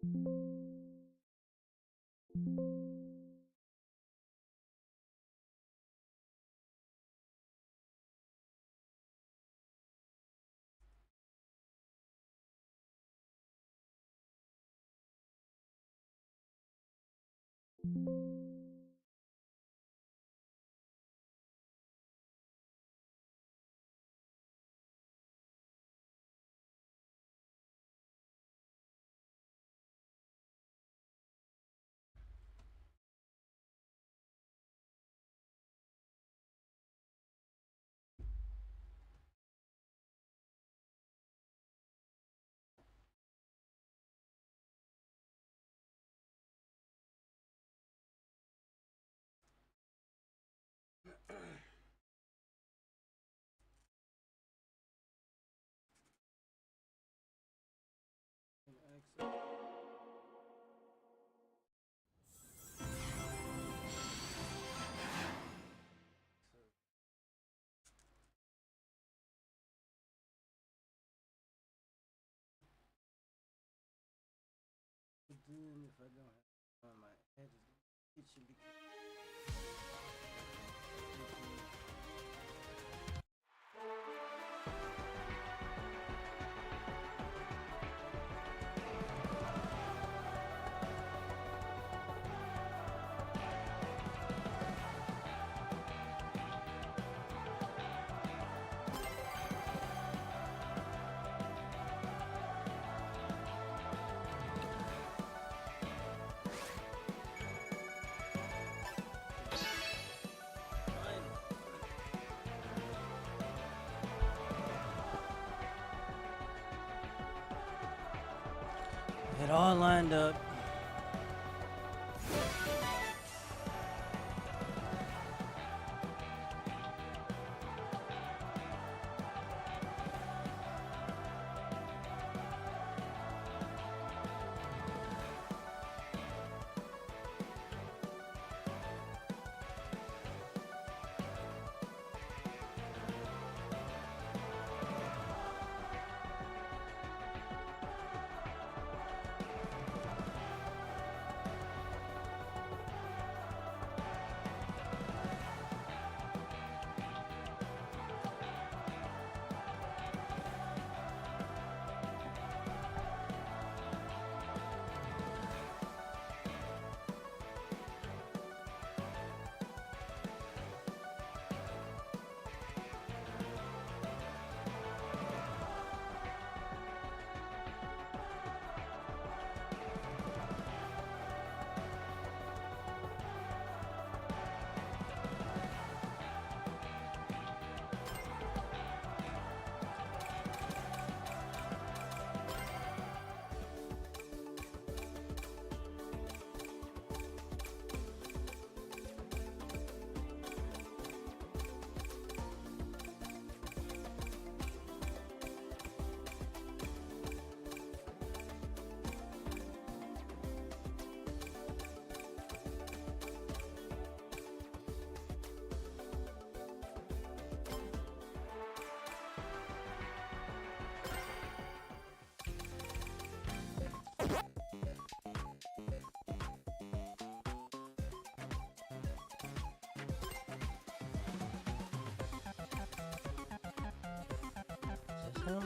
If I don't have on my head, it should be. It all lined up. So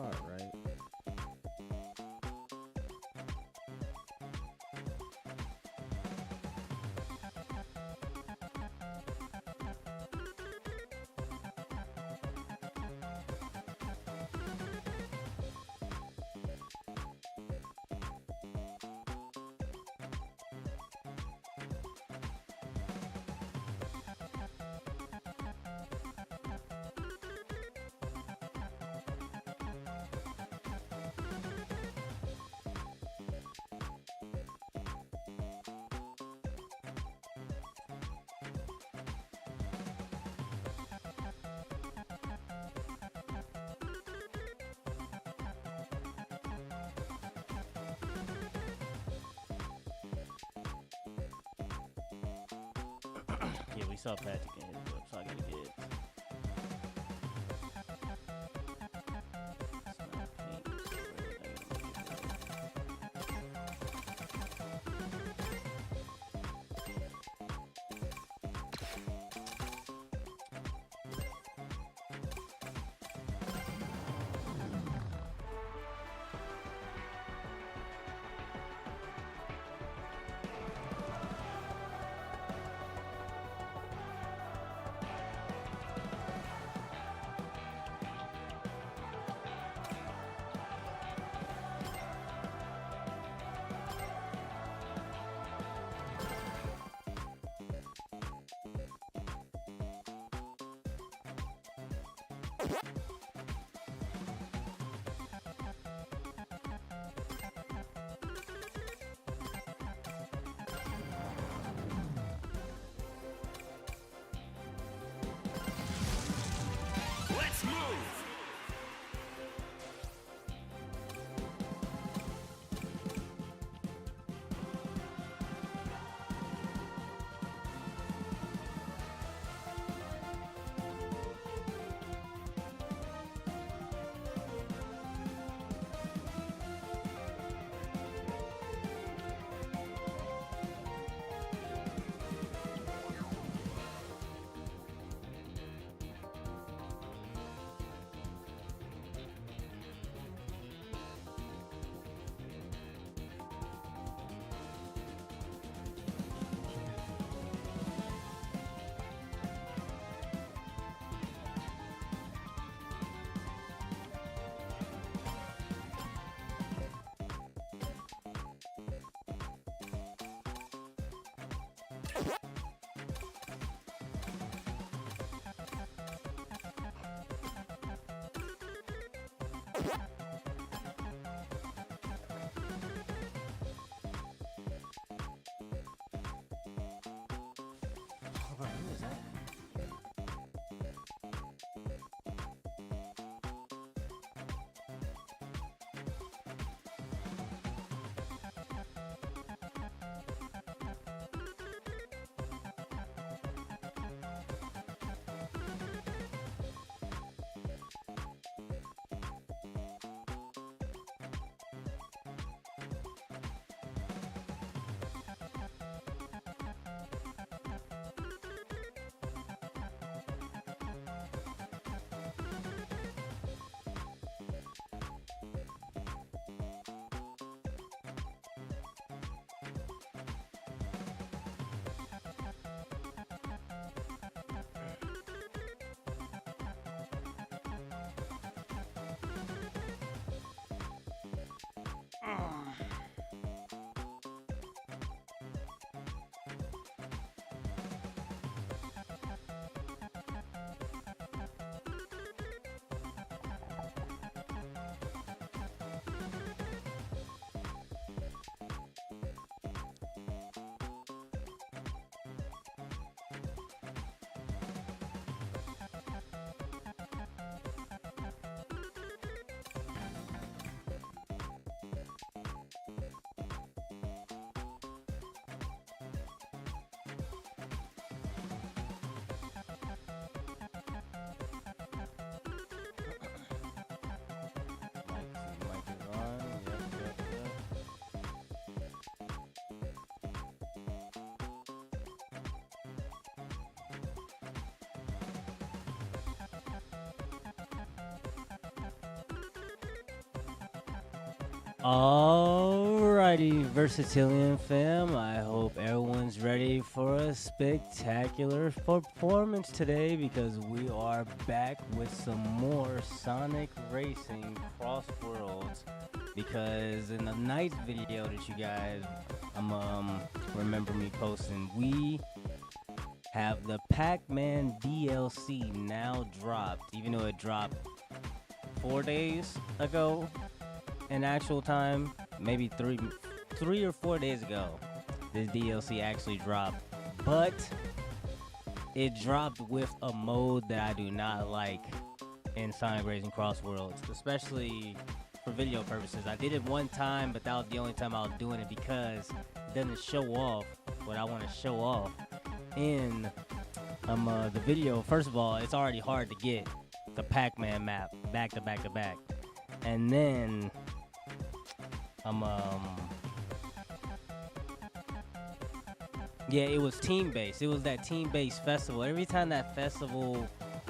part, right? Yeah, we saw Patrick in his whip, so I gotta get. Let's move! Who is that? Alrighty, Versatilian fam, I hope everyone's ready for a spectacular performance today because we are back with some more Sonic Racing CrossWorlds. Because in the night video that you guys remember me posting, we have the Pac-Man DLC now dropped, even though it dropped 4 days ago. In actual time, maybe three or 4 days ago, this DLC actually dropped, but it dropped with a mode that I do not like in Sonic Racing CrossWorlds, especially for video purposes. I did it one time, but that was the only time I was doing it because it doesn't show off what I want to show off in the video. First of all, it's already hard to get the Pac-Man map back to back to back, and then yeah, it was team-based. It was that team-based festival. Every time that festival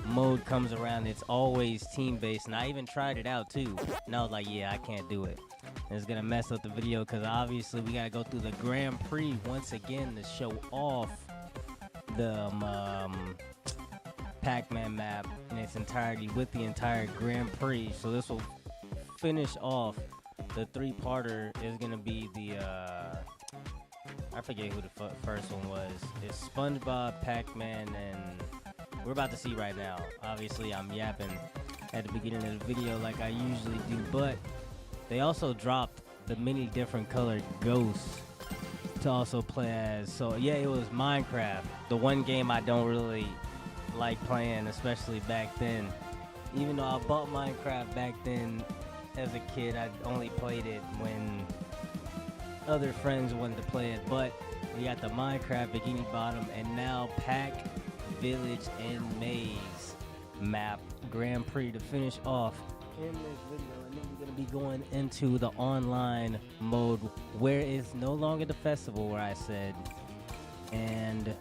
mode comes around, it's always team-based, and I even tried it out too, and I was like, yeah, I can't do it. And it's gonna mess up the video because obviously we gotta go through the Grand Prix once again to show off the Pac-Man map in its entirety with the entire Grand Prix. So this will finish off the three-parter. Is gonna be the I forget who the first one was. It's SpongeBob, Pac-Man, and we're about to see right now. Obviously, I'm yapping at the beginning of the video like I usually do, but they also dropped the many different colored ghosts to also play as. So yeah, it was Minecraft, the one game I don't really like playing, especially back then. Even though I bought Minecraft back then as a kid, I only played it when other friends wanted to play it. But we got the Minecraft Bikini Bottom and now Pack, Village, and Maze map Grand Prix to finish off in this video. And then we're going to be going into the online mode where it's no longer the festival where I said. And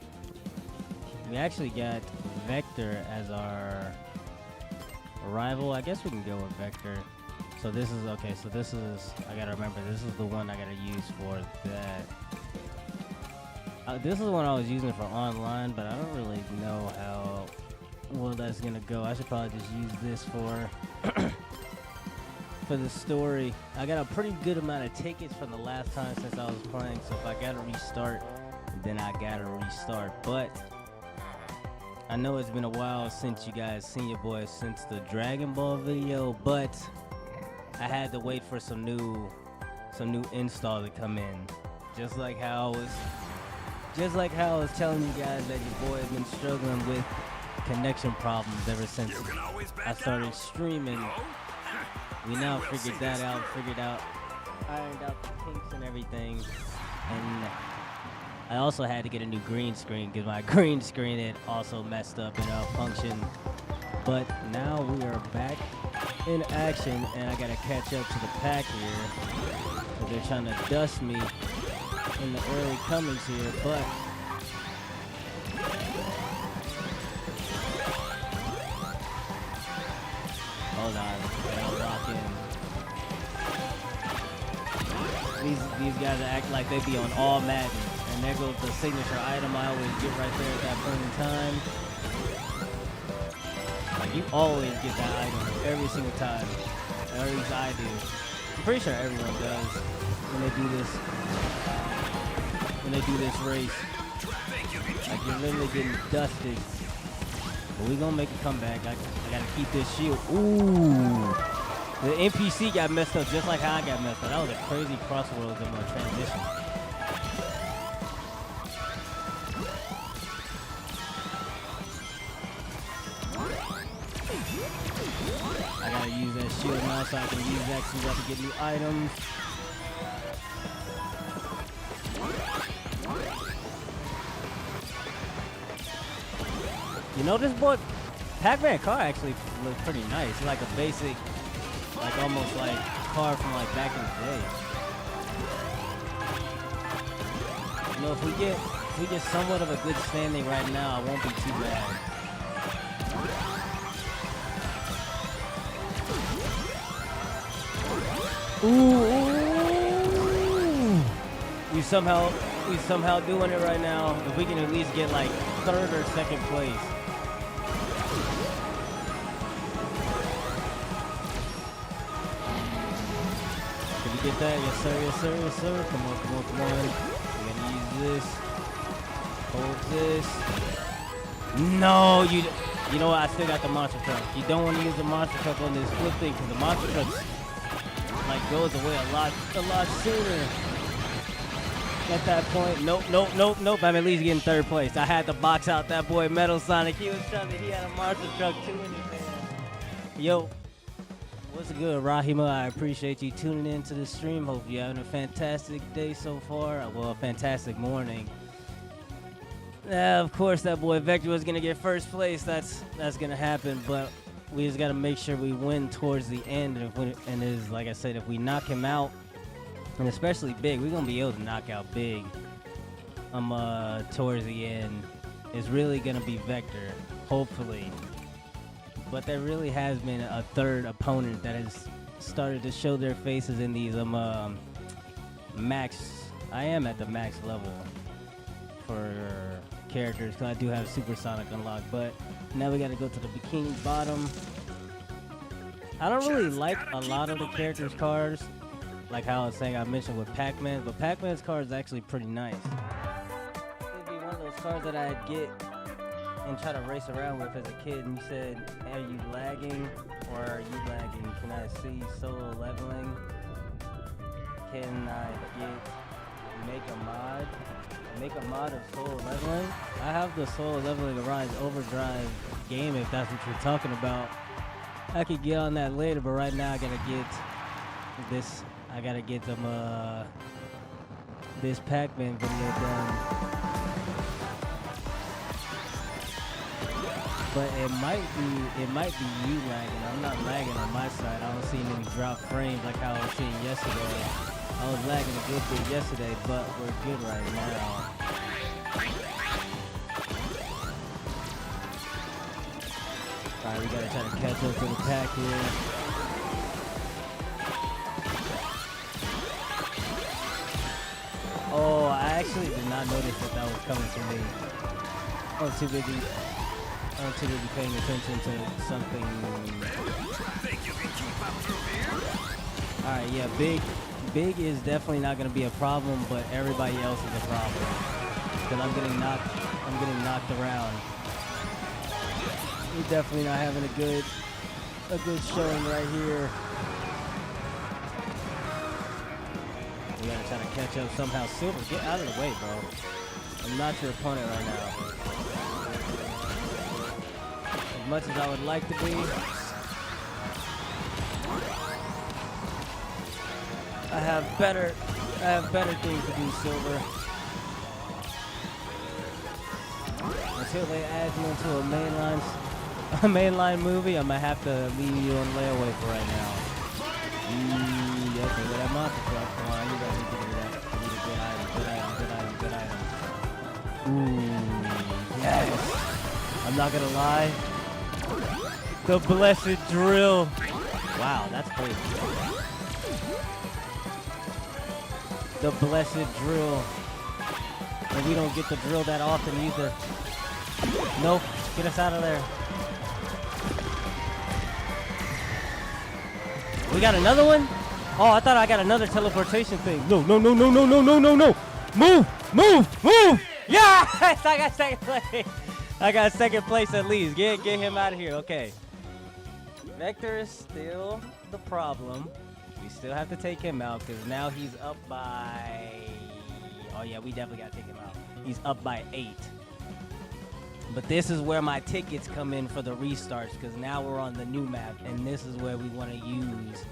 we actually got Vector as our rival. I guess we can go with Vector. So this is, okay, so this is, I gotta remember, this is the one I gotta use for that. This is the one I was using for online, but I don't really know how well that's gonna go. I should probably just use this for for the story. I got a pretty good amount of tickets from the last time since I was playing, so if I gotta restart, then I gotta restart. But I know it's been a while since you guys seen your boy since the Dragon Ball video, but I had to wait for some new install to come in. Just like how I was telling you guys that your boy has been struggling with connection problems ever since I started streaming. We now figured that out, ironed out the kinks and everything. And I also had to get a new green screen because my green screen had also messed up and malfunctioned. But now we are back in action, and I gotta catch up to the pack here. So they're trying to dust me in the early comings here, but hold on, I'll lock in. These guys act like they be on all Madden, and there goes the signature item I always get right there at that point in time. Like, you always get that item every single time, or at least I do. I'm pretty sure everyone does when they do this race. Like, you're literally getting dusted. But we gonna make a comeback. I gotta keep this shield. Ooh, the NPC got messed up just like how I got messed up. That was a crazy CrossWorlds in my transition. I gotta use that shield now so I can use that so I can get new items. You know, this boy, Pac-Man car actually looks pretty nice. It's like a basic, like almost like car from like back in the day. You know, if we get somewhat of a good standing right now, I won't be too bad. Ooh, ooh. we somehow doing it right now. If we can at least get like third or second place. Can we get that? Yes sir, yes sir, yes sir. Come on, come on, come on. We're gonna use this. Hold this. No, you know what? I still got the monster truck. You don't want to use the monster truck on this flip thing because the monster truck like goes away a lot sooner. At that point, nope. I'm at least getting third place. I had to box out that boy Metal Sonic. He had a monster truck too in his hand. Yo, what's good, Rahima? I appreciate you tuning in to the stream. Hope you're having a fantastic day so far. Well, a fantastic morning. Of course, that boy Vector was gonna get first place. That's gonna happen, but we just gotta make sure we win towards the end. And is like I said, if we knock him out, and especially Big, we're gonna be able to knock out Big. Towards the end, it's really gonna be Vector, hopefully. But there really has been a third opponent that has started to show their faces in these max. I am at the max level for characters because I do have Supersonic unlocked, but now we got to go to the Bikini Bottom. I don't really like a lot of the characters' cars, like how I was saying I mentioned with Pac-Man, but Pac-Man's car is actually pretty nice. It'd be one of those cars that I'd get and try to race around with as a kid, and you said, are you lagging or are you lagging? Can I see solo leveling? Can I make a mod of solo leveling? I have the solo leveling Arise Overdrive game if that's what you're talking about. I could get on that later, but right now I gotta get this. I gotta get them this Pac-Man video done. But it might be you lagging. I'm not lagging on my side. I don't see any drop frames like how I was seeing yesterday. I was lagging a good bit yesterday, but we're good right now. Alright, we gotta try to catch up to the pack here. Oh, I actually did not notice that was coming to me. I was too busy paying attention to something. Think you can keep up through here? Alright, yeah, Big is definitely not going to be a problem, but everybody else is a problem. Because I'm getting knocked around. We're definitely not having a good showing right here. We gotta try to catch up somehow. Silver, get out of the way, bro. I'm not your opponent right now. As much as I would like to be, I have better things to do, Silver. Until they add you into a mainline movie, I'm gonna have to leave you on layaway for right now. Okay, with that monster truck, come on, you guys need to get that. I need a good item. Ooh, yes. I'm not gonna lie. The blessed drill. Wow, that's crazy. The blessed drill. And we don't get to drill that often either. Nope, get us out of there. We got another one? Oh, I thought I got another teleportation thing. No. Move. Yes, I got second place. I got second place at least. Get him out of here. Okay. Vector is still the problem. We still have to take him out because now he's up by... Oh, yeah, we definitely got to take him out. He's up by 8. But this is where my tickets come in for the restarts because now we're on the new map, and this is where we want to use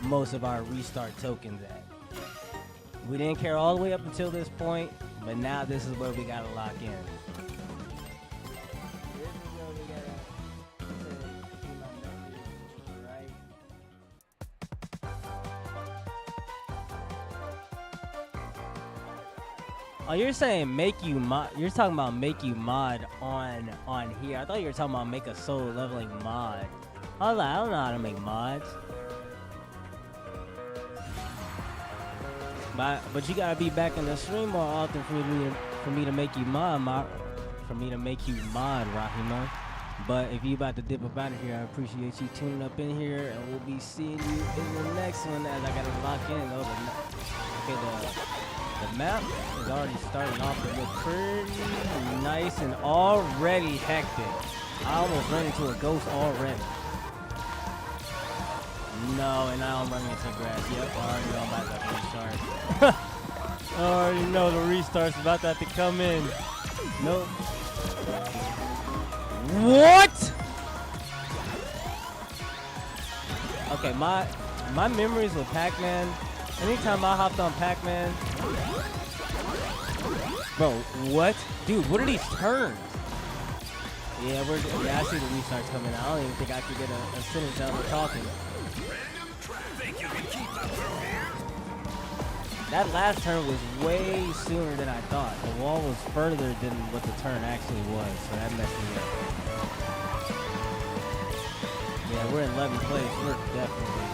most of our restart tokens at. We didn't care all the way up until this point, but now this is where we got to lock in. This is where we got to see my message, right? Oh, you're saying make you mod? You're talking about make you mod on here. I thought you were talking about make a solo leveling mod. I was like, I don't know how to make mods. But you gotta be back in the stream more often for me to make you mod, Rahima. But if you about to dip up out of here, I appreciate you tuning up in here, and we'll be seeing you in the next one. As I gotta lock in. The map is already starting off to look pretty nice and already hectic. I almost ran into a ghost already. No, and now I'm running into grass. Yep, I already know I'm about to restart. I already know the restart's about to have to come in. Nope. What? Okay, my memories with Pac-Man. Anytime I hopped on Pac-Man, bro, what? Dude, what are these turns? Yeah, I see the restarts coming out. I don't even think I could get a sentence out of talking. Think you can keep up through here? That last turn was way sooner than I thought. The wall was further than what the turn actually was, so that messed me up. Yeah, we're in 11th place. We're definitely.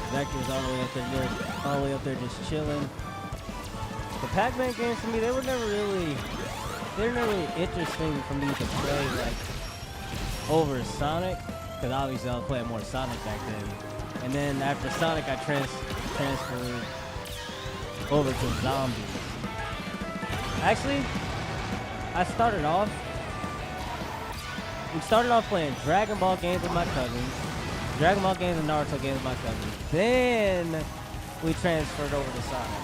Vector's all the way up there, all the way up there just chilling. The Pac-Man games to me, they were never really interesting for me to play like over Sonic, because obviously I was playing more Sonic back then. And then after Sonic, I transferred over to zombies. Actually, we started off playing Dragon Ball games with my cousins. Dragon Ball games and Naruto games with my cousins. Then we transferred over to Sonic.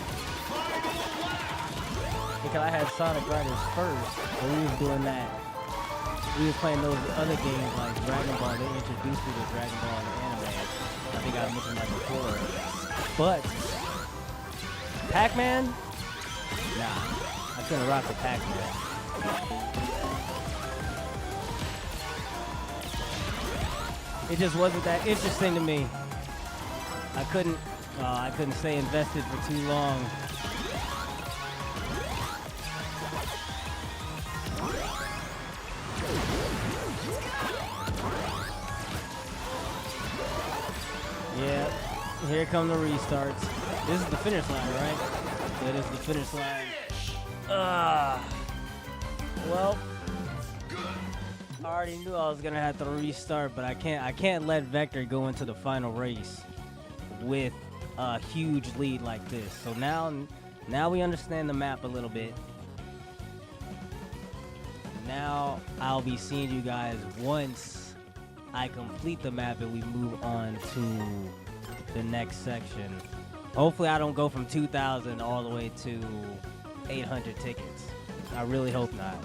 Because I had Sonic Riders first, but we was doing that. We was playing those other games like Dragon Ball. They introduced me to Dragon Ball in the anime. I think I mentioned that before. But Pac-Man? Nah, I couldn't rock with Pac-Man. It just wasn't that interesting to me. I couldn't stay invested for too long. Yeah, here come the restarts. This is the finish line, right? That is the finish line. Well, I already knew I was gonna have to restart, but I can't let Vector go into the final race with a huge lead like this. So now we understand the map a little bit. Now I'll be seeing you guys once I complete the map and we move on to the next section. Hopefully I don't go from 2,000 all the way to 800 tickets. I really hope not.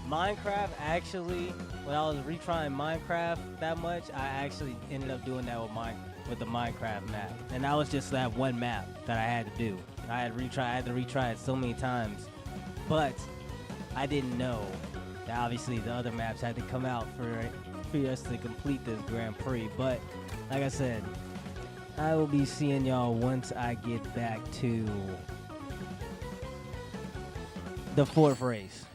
Minecraft, actually, when I was retrying Minecraft that much, I actually ended up doing that with the Minecraft map. And that was just that one map that I had to do. I had to retry it so many times. But I didn't know that obviously the other maps had to come out for us to complete this Grand Prix. But like I said, I will be seeing y'all once I get back to the 4th race.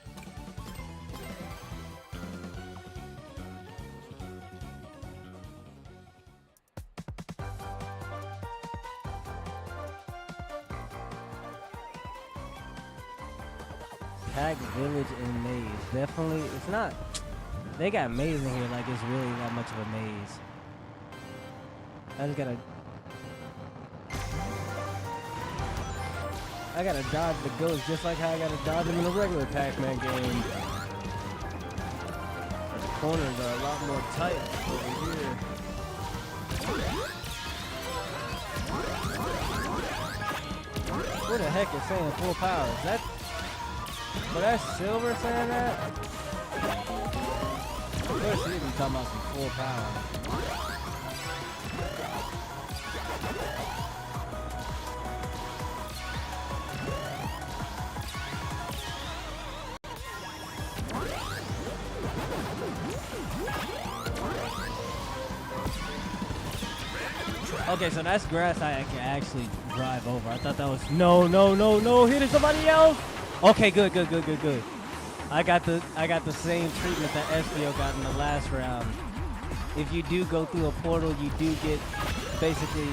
Pack Village and Maze. Definitely, it's not. They got maze in here like it's really not much of a maze. I gotta dodge the ghosts just like how I gotta dodge them in a regular Pac-Man game. But the corners are a lot more tight over here. What the heck is saying full power? Is that? But that's Silver saying that? Of course he be talking about some full power. Okay, so that's grass I can actually drive over. I thought that was no, hitting somebody else. Okay, good. I got the same treatment that Espio got in the last round. If you do go through a portal, you do get basically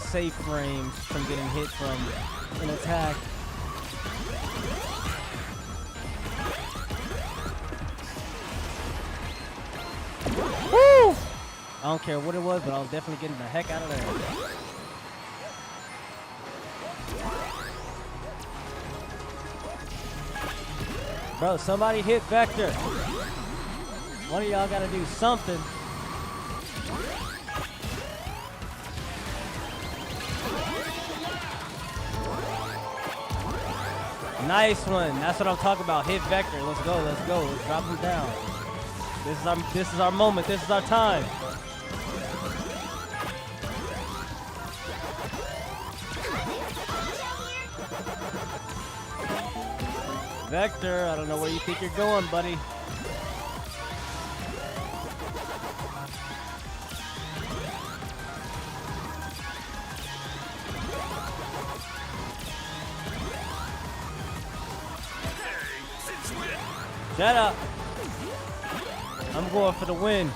safe frames from getting hit from an attack. Woo! I don't care what it was, but I was definitely getting the heck out of there. Bro, somebody hit Vector. One of y'all gotta do something. Nice one. That's what I'm talking about. Hit Vector. Let's go. Let's go. Let's drop him down. This is our moment. This is our time. Vector, I don't know where you think you're going, buddy. Shut up. I'm going for the win.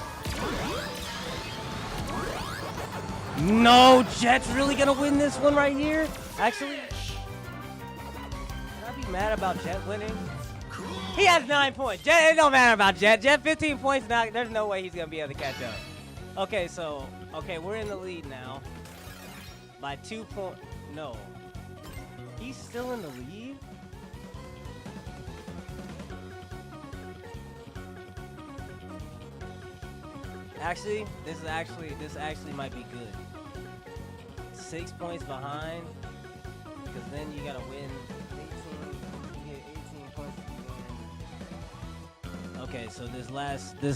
No, Jet's really gonna win this one right here? Actually, can I be mad about Jet winning? He has 9 points. Jet, it don't matter about Jet. Jet 15 points, there's no way he's gonna be able to catch up. Okay, so, we're in the lead now. By 2 points. No. He's still in the lead? Actually, this actually might be good. 6 points behind, because then you gotta win 18. You get 18 points to win. Okay, so this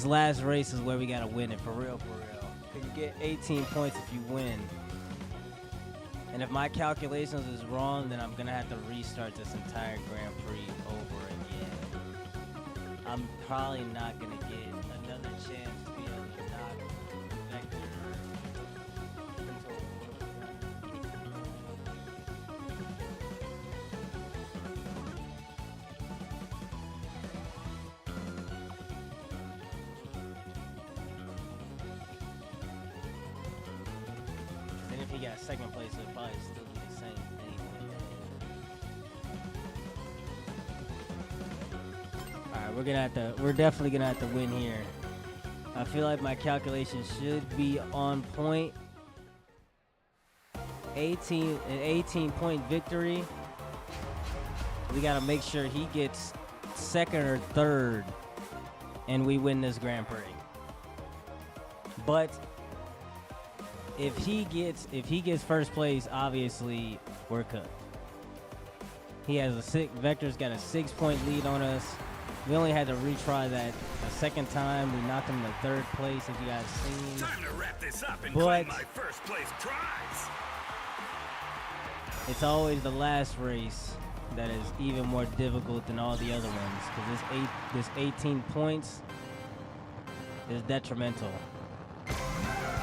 last race is where we gotta win it for real. Cause you get 18 points if you win. And if my calculations is wrong, then I'm gonna have to restart this entire Grand Prix over again. I'm probably not gonna get another chance to be able to knock Vector and if he got second place, it'll probably still be the same anyway. Alright, we're definitely gonna have to win here. I feel like my calculations should be on point. An 18 point victory. We gotta make sure he gets second or third and we win this Grand Prix. But if he gets first place, obviously we're cooked. Vector's got a 6 point lead on us. We only had to retry that a second time. We knocked him to third place, as you guys seen. Time to wrap this up and claim my first place prize. It's always the last race that is even more difficult than all the other ones, because this 18 points is detrimental.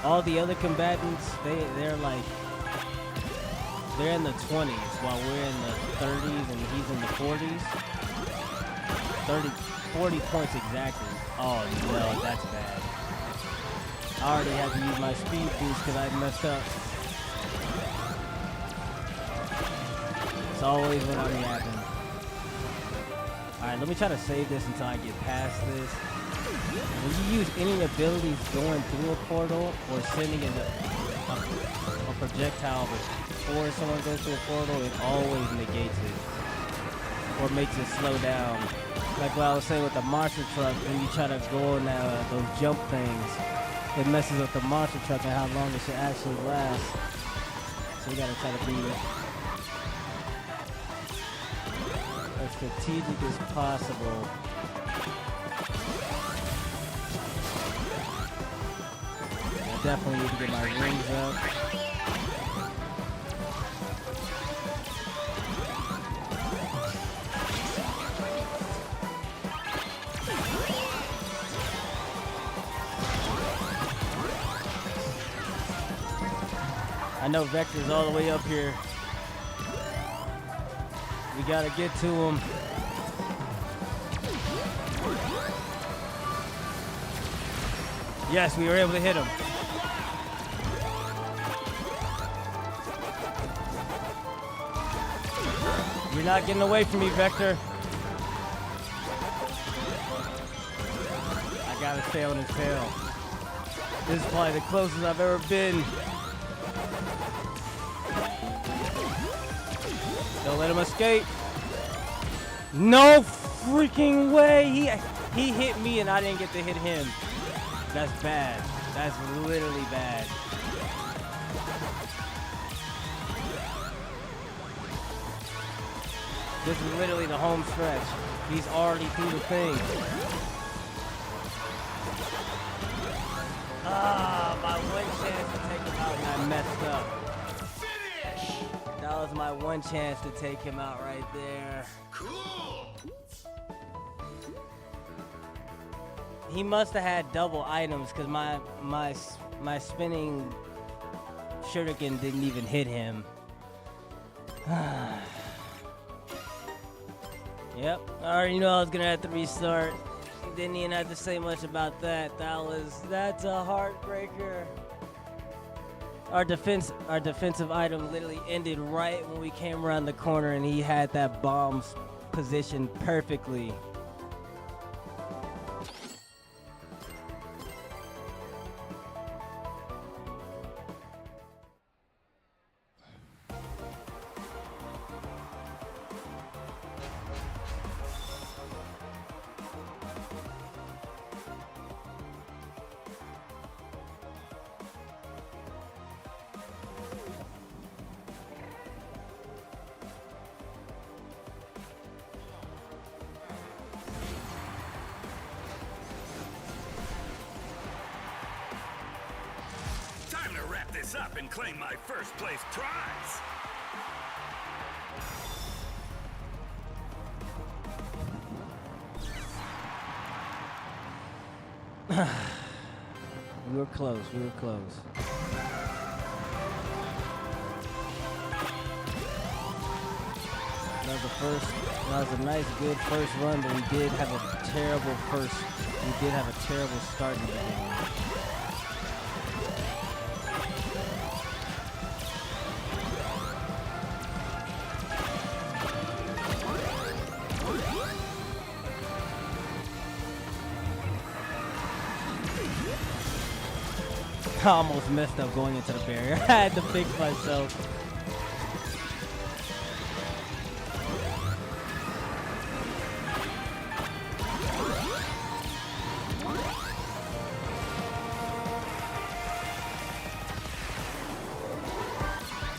All the other combatants, they're in the 20s while we're in the 30s and he's in the 40s. 40 points exactly. Oh no, that's bad. I already had to use my speed boost because I messed up. It's always what I'm yapping. Alright, let me try to save this until I get past this. When you use any abilities going through a portal or sending a projectile before someone goes through a portal, it always negates it or makes it slow down. Like what I was saying with the monster truck, when you try to go on those jump things, it messes up the monster truck and how long it should actually last. So you gotta try to be as strategic as possible. I definitely need to get my rings up. I know Vector's all the way up here. We gotta get to him. Yes, we were able to hit him. You're not getting away from me, Vector. I got his tail in his tail. This is probably the closest I've ever been. Don't let him escape. No freaking way. He hit me and I didn't get to hit him. That's bad. That's literally bad. This is literally the home stretch. He's already through the thing. Ah, my one chance to take him out and I messed up. Finish! That was my one chance to take him out right there. Cool. He must have had double items because my spinning shuriken didn't even hit him. Yep, I already knew I was gonna have to restart. Didn't even have to say much about that. That's a heartbreaker. Our defensive item literally ended right when we came around the corner and he had that bomb positioned perfectly. Time to wrap this up and claim my first place prize. We were close. We were close. That was a nice, good first run, but we did have a terrible start in the game. I almost messed up going into the barrier. I had to fix myself.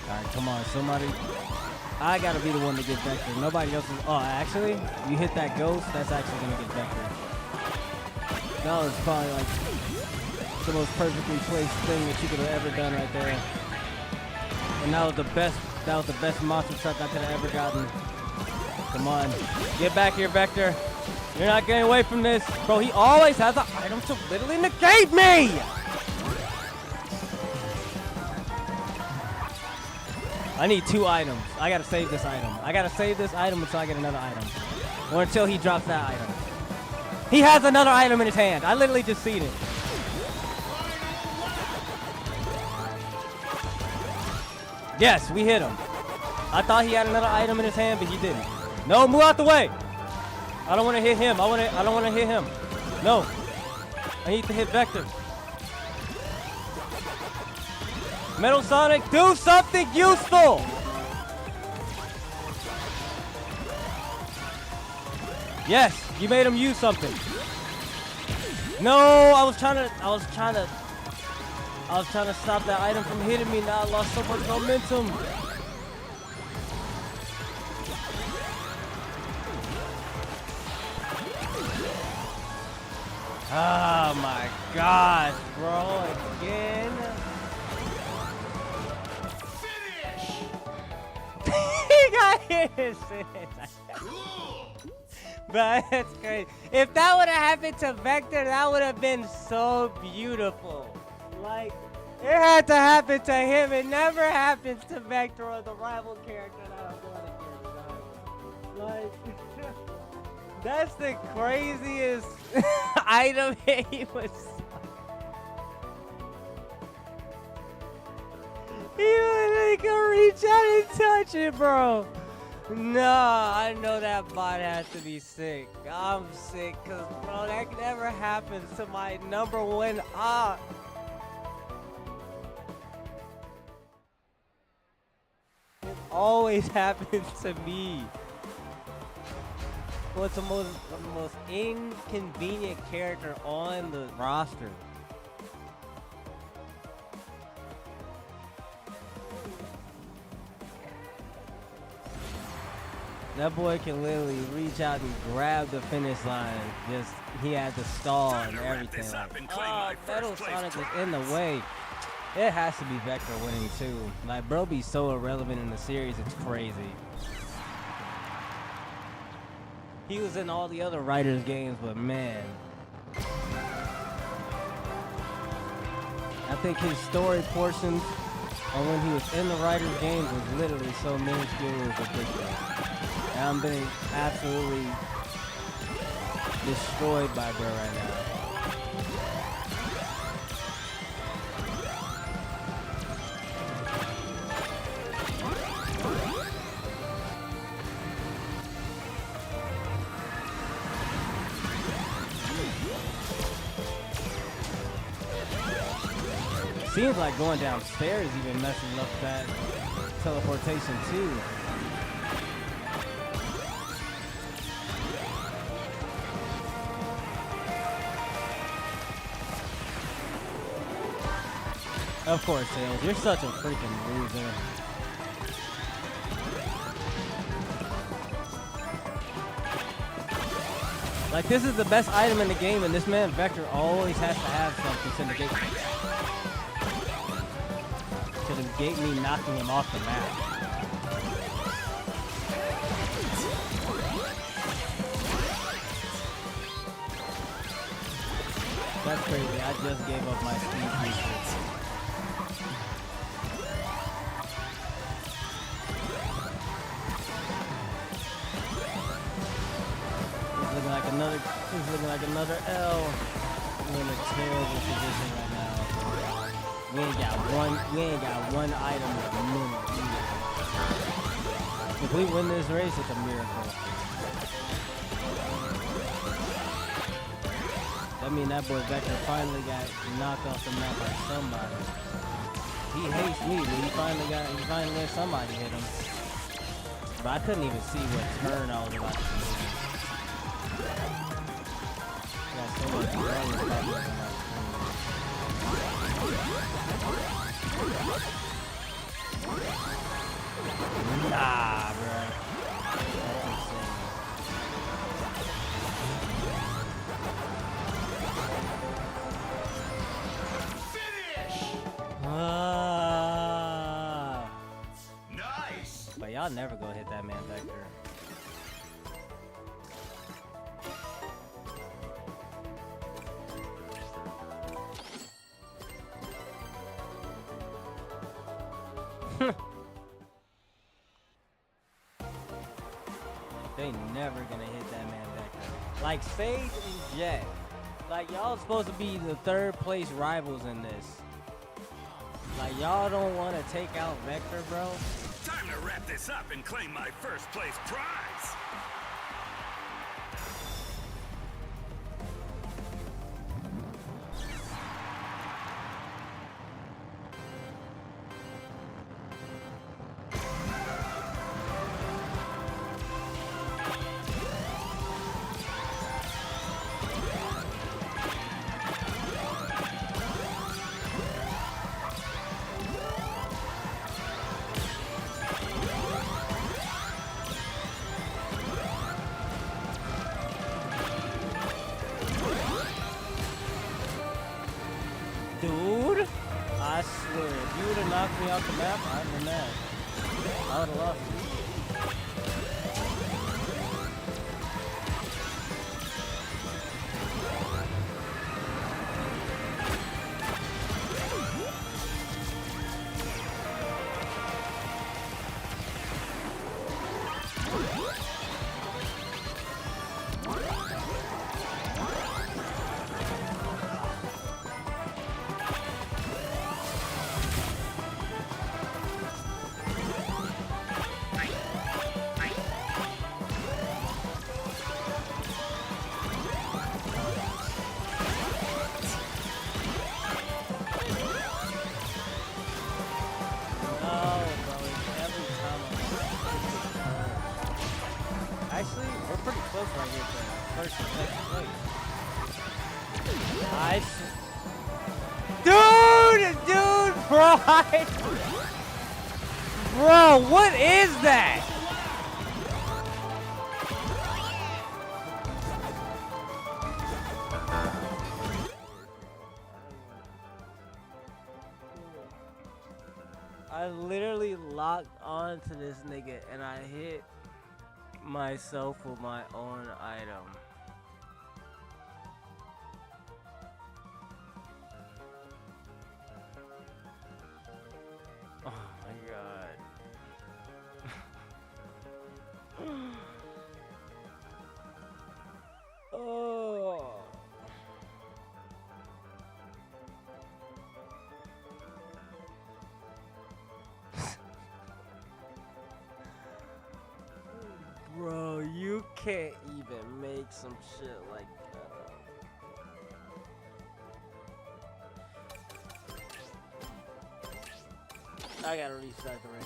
Alright, come on, somebody. I gotta be the one to get Vector. Nobody else is. Oh, actually, you hit that ghost, that's actually gonna get Vector. That was probably like the most perfectly placed thing that you could have ever done right there. And that was the best monster truck I could have ever gotten. Come on. Get back here, Vector. You're not getting away from this. Bro, he always has an item to literally negate me! I need 2 items. I gotta save this item. I gotta save this item until I get another item. Or until he drops that item. He has another item in his hand. I literally just seen it. Yes, we hit him. I thought he had another item in his hand, but he didn't. No, move out the way. I don't want to hit him. I don't want to hit him. No. I need to hit Vector. Metal Sonic, do something useful. Yes, you made him use something. No, I was trying to stop that item from hitting me. Now I lost so much momentum. Oh my gosh, bro, again. He got hit in his face. Cool. But that's crazy. If that would have happened to Vector, that would have been so beautiful. Like, it had to happen to him. It never happens to Vector or the rival character that I'm going to get. Like, that's the craziest item he was. He literally can reach out and touch it, bro. No, I know that bot has to be sick. I'm sick, cause bro, that never happens to my number one op. It always happens to me. What's the most inconvenient character on the roster? That boy can literally reach out and grab the finish line. Just he had to stall and everything. Like, Metal Sonic is in the way. It has to be Vector winning too. Like, bro be so irrelevant in the series, it's crazy. He was in all the other writers' games, but man. I think his story portions on when he was in the writers' games was literally so minuscule it was ridiculous. And I'm being absolutely destroyed by bro right now. Seems like going downstairs even messes up that teleportation too. Of course, Tails, you're such a freaking loser. Like, this is the best item in the game, and this man Vector always has to have something to negate me knocking him off the map. That's crazy. I just gave up my speed feature. It's looking like another L. We're in a terrible position right now. We ain't got one item at the minute either. If we win this race, it's a miracle. That means that boy Vector finally got knocked off the map by somebody. He hates me, but he finally let somebody hit him. But I couldn't even see what turn I was about to do. Got so much running on my screen. Nah, bro. That's insane. Nice. But y'all never go hit that man Vector. They never gonna hit that man Vector. Like Sage and Jet. Like y'all supposed to be the third place rivals in this. Like y'all don't want to take out Vector, bro. Time to wrap this up and claim my first place prize. Dude, I swear, if you would have knocked me off the map, I'd have been mad. I would have lost. We're pretty close right here to first and second place. Nice. Dude, bro. Bro, what is that? I literally locked onto this nigga and I hit myself with my own item. Oh my god. Oh. Bro, you can't even make some shit like that up. I gotta restart the race.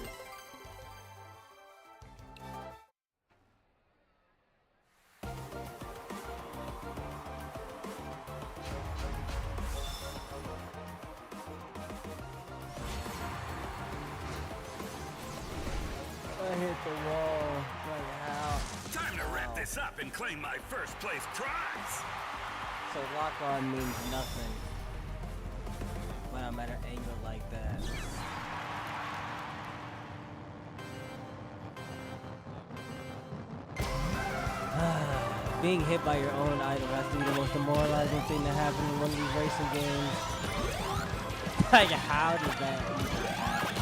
I hit the wall. Like how? Time to wrap this up and claim my first place prize. So lock on means nothing when I'm at an angle like that. Being hit by your own item has to be the most demoralizing thing to happen in one of these racing games. Like, how did that even happen?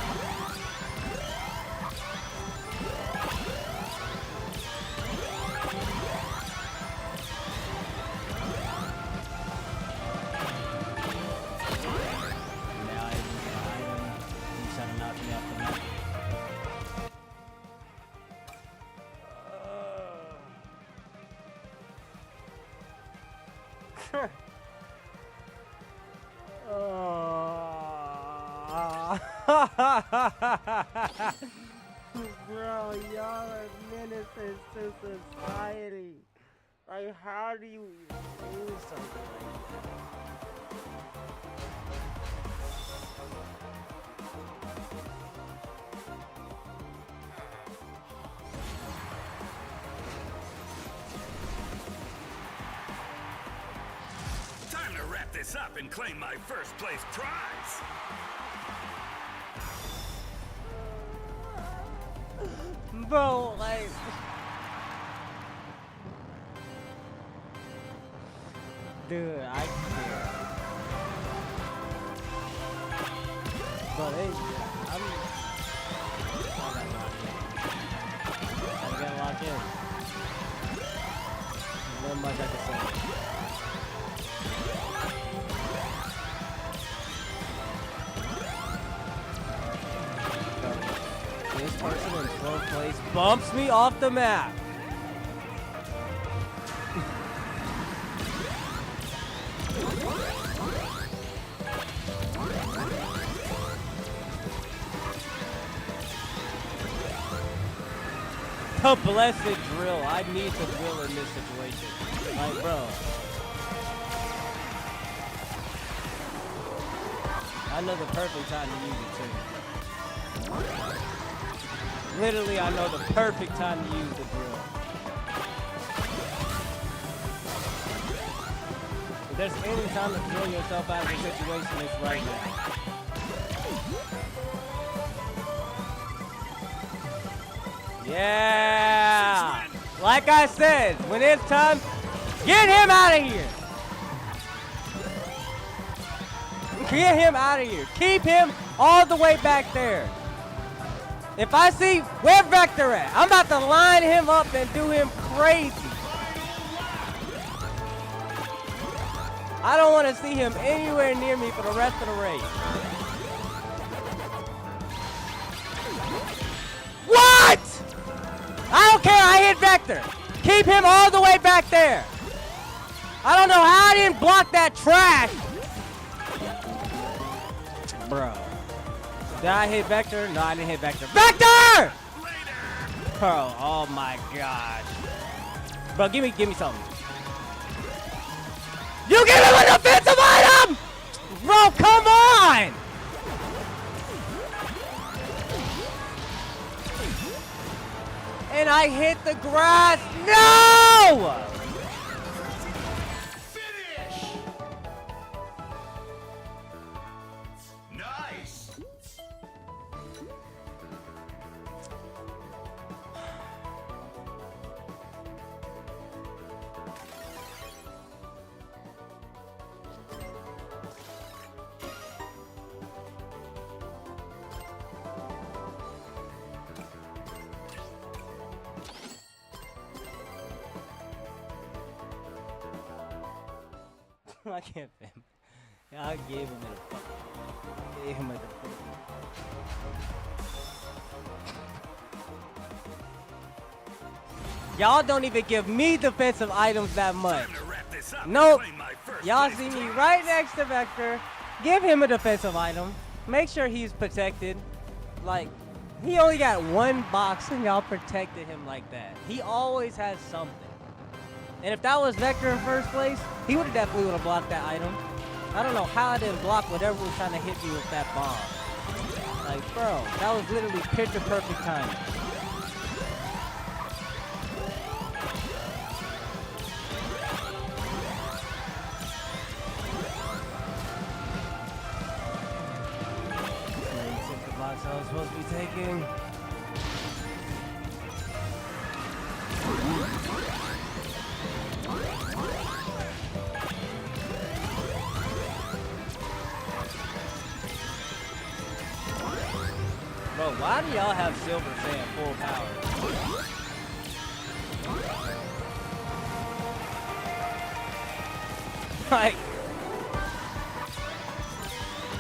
Now I even get an item. He's trying to knock me off the map. Bro, y'all are menaces to society. Like, how do you even do something like that? Time to wrap this up and claim my first place prize. Bro, like... Dude, I can't. Bro, I'm... I gotta lock in. Not much I can say. This person in 12th place bumps me off the map. The blessed drill. I need the drill in this situation. Like, bro. I know the perfect time to use it too. Literally, I know the perfect time to use the drill. If there's any time to drill yourself out of the situation, it's right now. Yeah! Like I said, when it's time, get him out of here! Get him out of here. Keep him all the way back there. If I see where Vector at, I'm about to line him up and do him crazy. I don't want to see him anywhere near me for the rest of the race. What? I don't care. I hit Vector. Keep him all the way back there. I don't know how I didn't block that trash. Bro. Did I hit Vector? No, I didn't hit Vector. Vector! Bro, oh my gosh. Bro, give me something. You give him a defensive item! Bro, come on! And I hit the grass. No! Finish! Nice! I can't film. I gave him a fucking. Gave him a defensive. Y'all don't even give me defensive items that much. Time to wrap this up. Nope. Claim my first Y'all place see me title. right next to Vector. Give him a defensive item. Make sure he's protected. Like, he only got one box and y'all protected him like that. He always has something. And if that was Vector in first place, he would have definitely would have blocked that item. I don't know how I didn't block whatever was trying to hit me with that bomb. Like, bro, that was literally picture perfect timing. Take the box I was supposed to be taking. Bro, why do y'all have Silver saying full power? Like,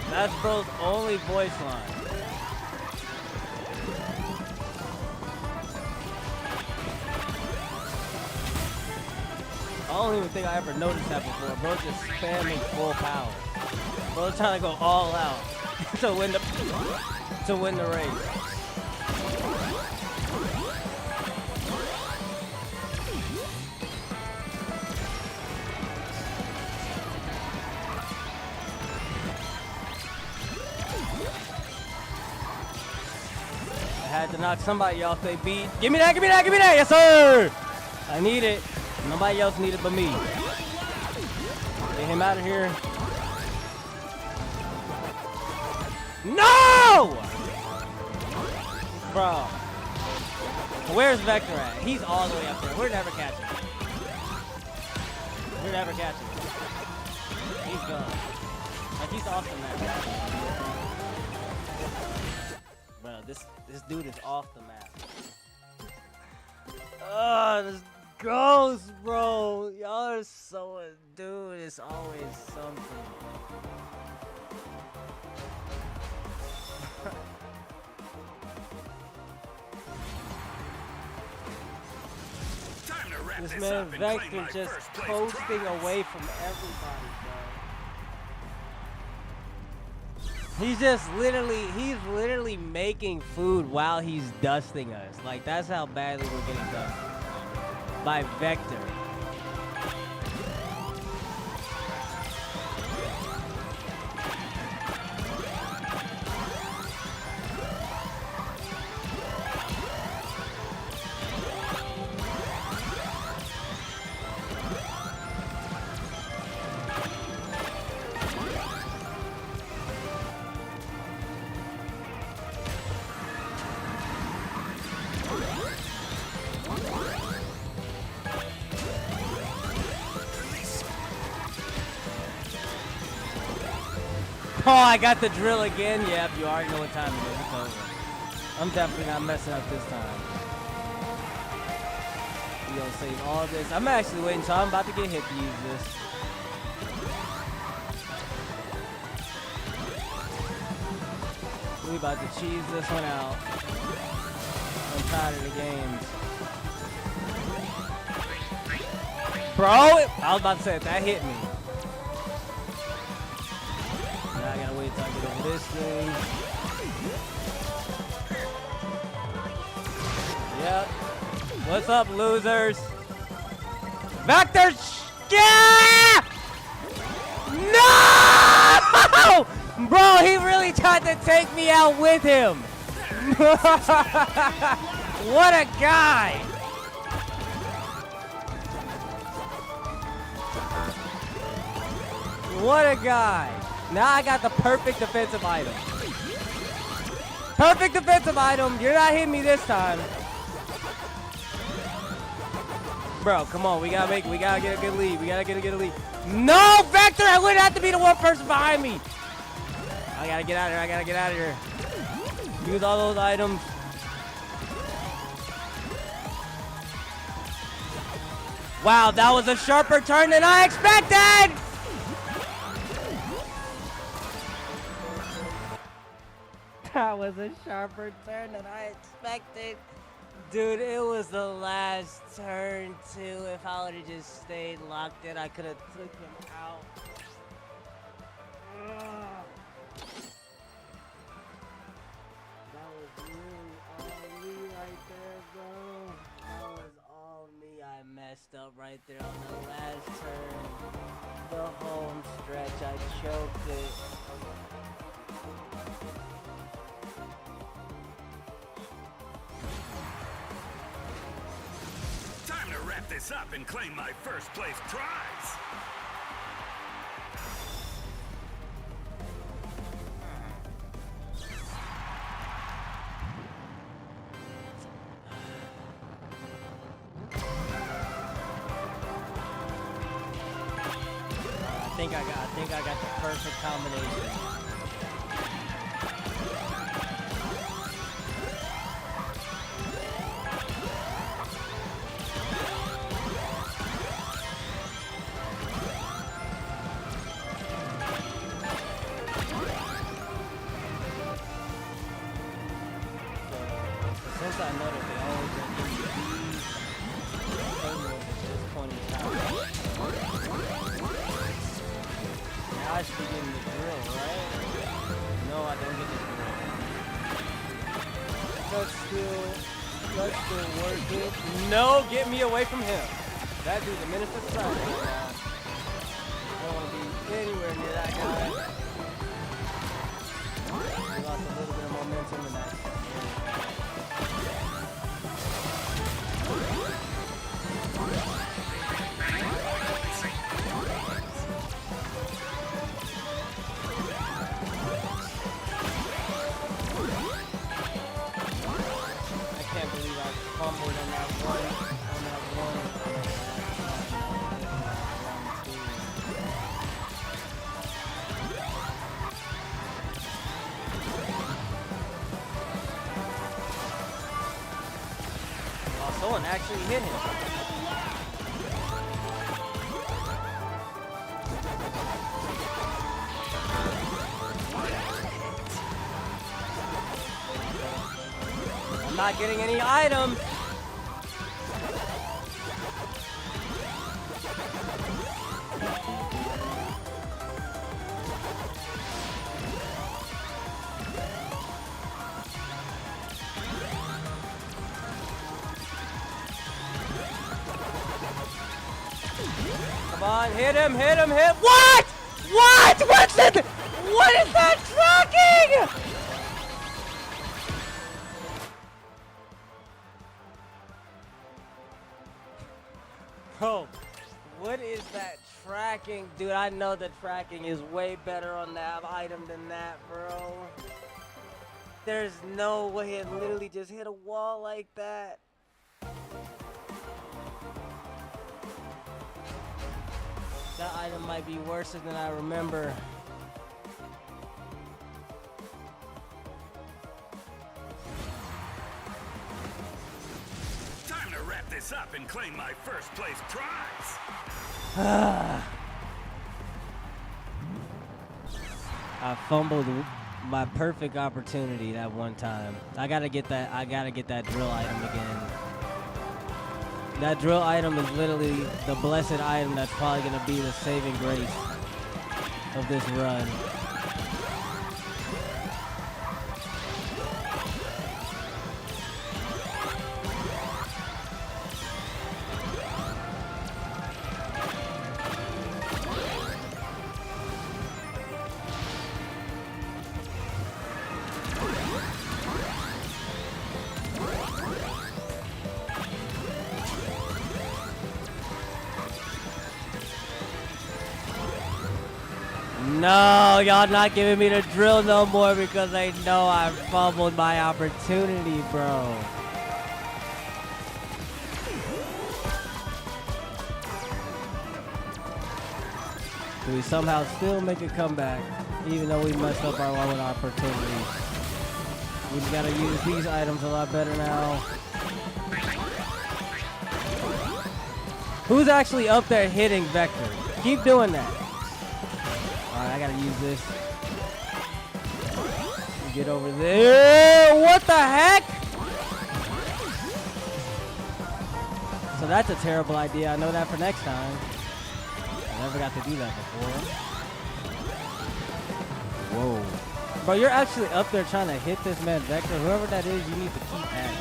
that's bro's only voice line. I don't even think I ever noticed that before. Bro just spamming full power. Bro's trying to go all out to win the race. I had to knock somebody off they beat. Give me that, give me that, give me that, yes sir! I need it. Nobody else need it but me. Get him out of here. No! Bro. Where's Vector at? He's all the way up there. We're never catching him. We're never catching him. He's gone. Like, he's off the map. Bro, this dude is off the map. This ghost, bro. Y'all are so... Dude, it's always something. Time to wrap This this man up and claim Vector my just first place coasting prize. away from everybody, bro. He's literally making food while he's dusting us. Like, that's how badly we're getting dusted. By Vector. Oh, I got the drill again. Yep, you already know what time it is. It's over. I'm definitely not messing up this time. We gonna save all this. I'm actually waiting until I'm about to get hit to use this. We about to cheese this one out. I'm tired of the games. Bro, I was about to say, if that hit me. Now I gotta wait till I get over this thing. Yep. What's up, losers? Vector! Yeah! No! Bro, he really tried to take me out with him. What a guy! What a guy! Now I got the perfect defensive item. Perfect defensive item. You're not hitting me this time. Bro, come on. We gotta get a good lead. We gotta get a good lead. No, Vector! I wouldn't have to be the one person behind me. I gotta get out of here. Use all those items. Wow, that was a sharper turn than I expected! That was a sharper turn than I expected. Dude, it was the last turn, too. If I would have just stayed locked in, I could have took him out. That was really all me right there, bro. That was all me. I messed up right there on the last turn. The home stretch, I choked it. Time to wrap this up and claim my first place prize. I think I got the perfect combination. Since I know that they always been at this point in time, now I should be getting the drill, right? No, I don't get the drill. Let's still work it. No, get me away from him. That dude's a menace to society right now. I don't want to be anywhere near that guy. We lost a little bit of momentum in that. Fumbled on that one. Oh, someone actually hit him. I'm not getting any items. Come on, hit him. What? What is that tracking? Bro, what is that tracking? Dude, I know the tracking is way better on that item than that, bro. There's no way it literally just hit a wall like that. That item might be worse than I remember. Time to wrap this up and claim my first place prize. I fumbled my perfect opportunity that one time. I gotta get that drill item again. That drill item is literally the blessed item that's probably gonna be the saving grace of this run. No, y'all not giving me the drill no more because they know I fumbled my opportunity, bro. Do we somehow still make a comeback, even though we messed up our one opportunity? We gotta use these items a lot better now. Who's actually up there hitting Vector? Keep doing that. Alright, I gotta use this. Get over there. What the heck? So that's a terrible idea. I know that for next time. I never got to do that before. Whoa. Bro, you're actually up there trying to hit this man Vector. Whoever that is, you need to keep at it.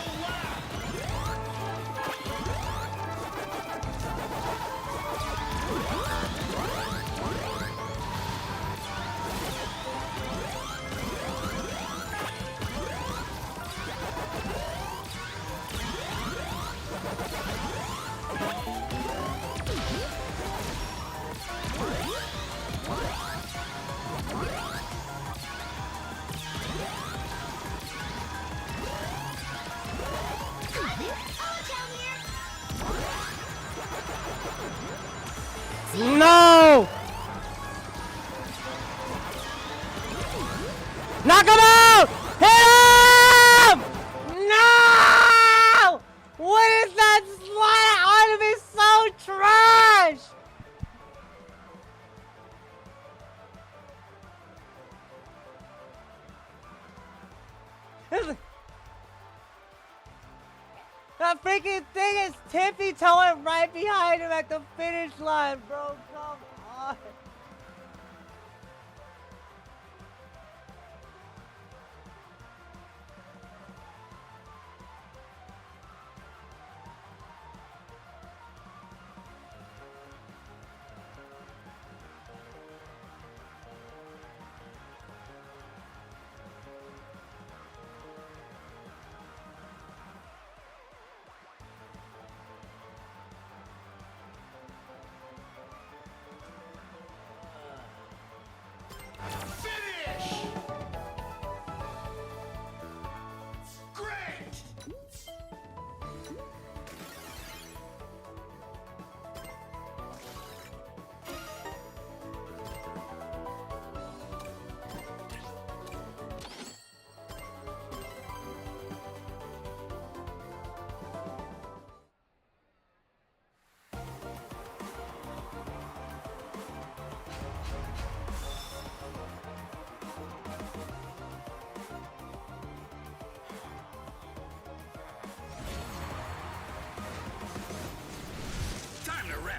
No! Knock him out! Hit him! No! What is that slide? Item is so trash! That freaking thing is tippy-toeing right behind him at the finish line, bro. Come on.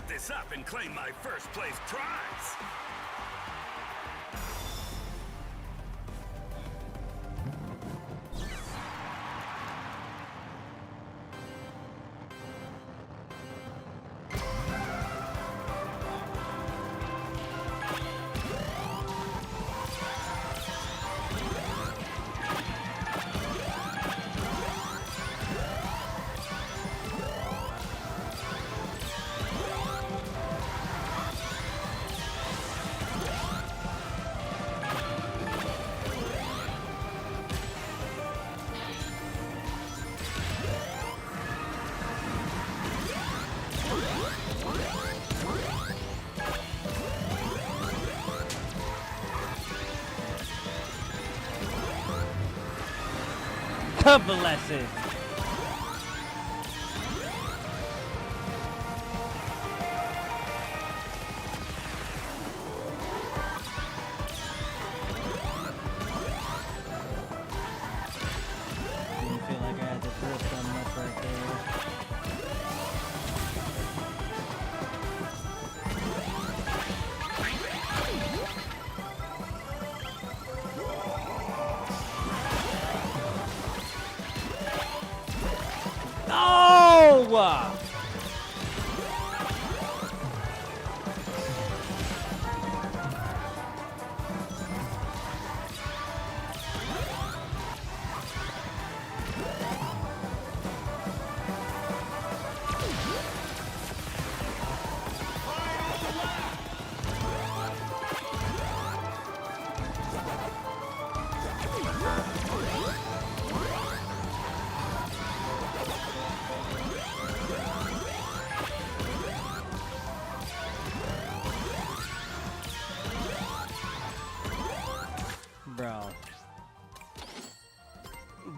This up and claim my first place prize. Bless it. Didn't feel like I had to throw so much right there.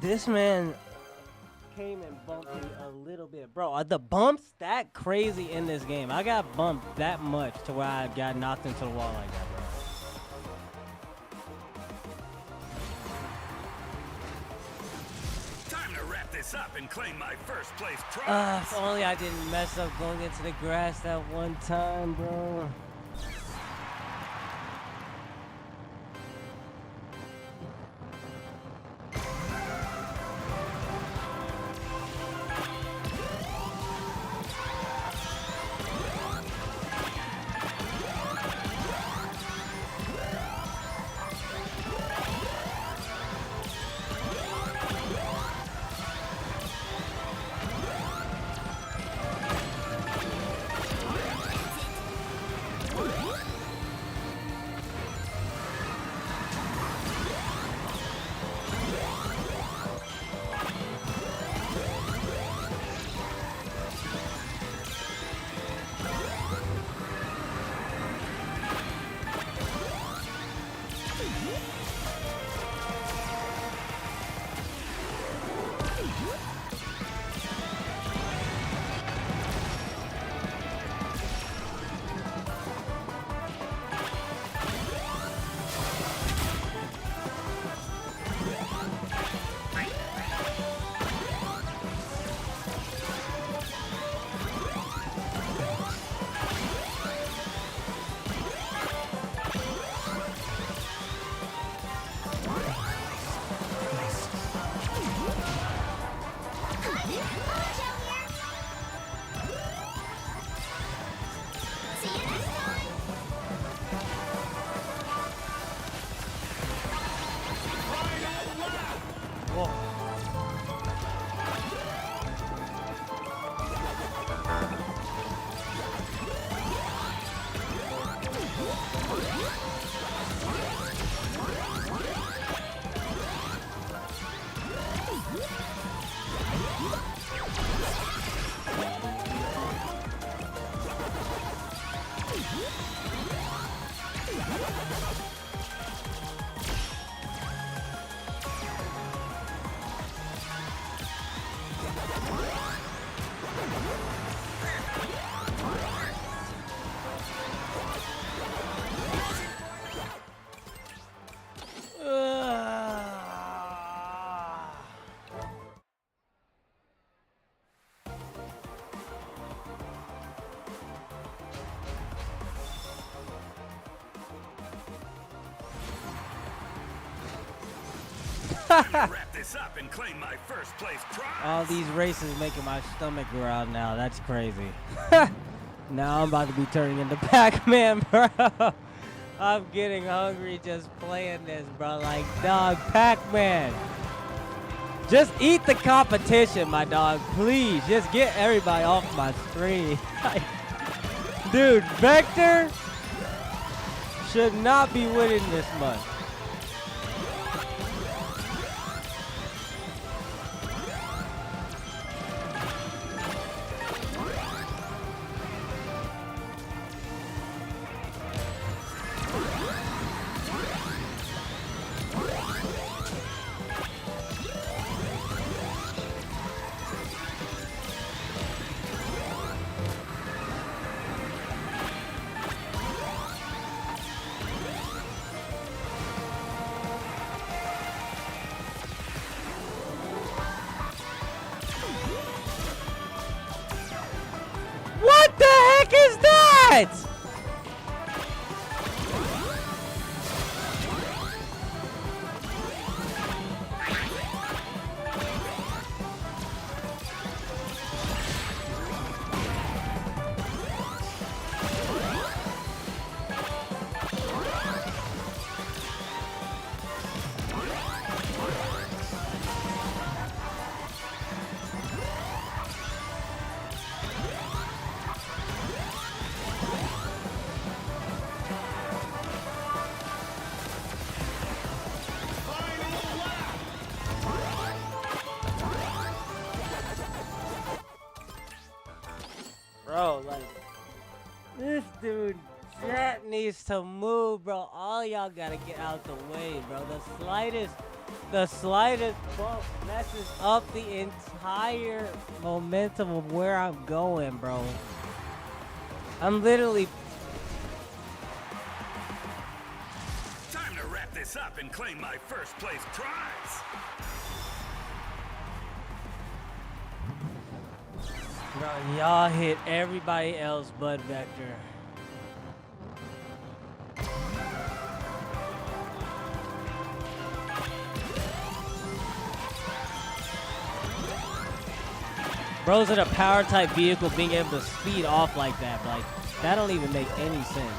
This man came and bumped me a little bit. Bro, are the bumps that crazy in this game? I got bumped that much to where I got knocked into the wall like that, bro. Time to wrap this up and claim my first place prize. If only I didn't mess up going into the grass that one time, bro. Wrap this up and claim my first place prize. All these races making my stomach growl now. That's crazy. Now I'm about to be turning into Pac-Man, bro. I'm getting hungry just playing this, bro. Like, dog, Pac-Man. Just eat the competition, my dog. Please, just get everybody off my screen. Dude, Vector should not be winning this much. What the heck is that? Bro, like, this dude, Jet needs to move, bro. All y'all gotta get out the way, bro. The slightest The slightest bump messes up the entire momentum of where I'm going, bro. I'm literally... Time to wrap this up and claim my first place prize. Bro, y'all hit everybody else but Vector. Bro's in a power type vehicle being able to speed off like that. Like, that don't even make any sense.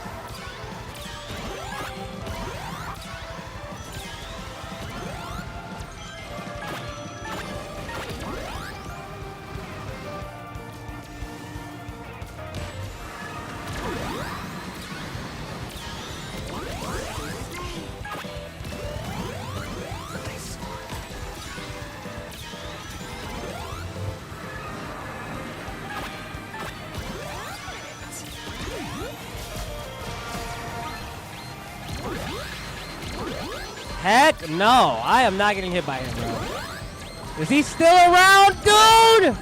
Heck no, I am not getting hit by him, bro. Is he still around, dude?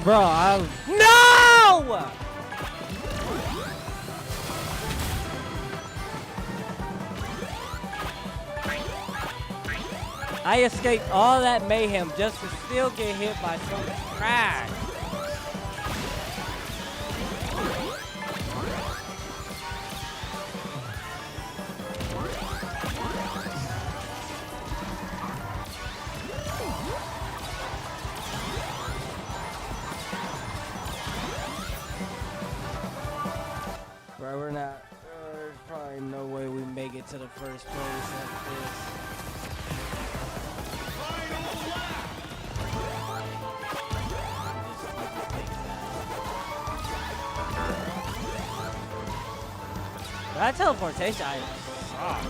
Bro, no! I escaped all that mayhem just to still get hit by some trash. Bro, we're not. There's probably no way we make it to the first place like this. That teleportation item sucks.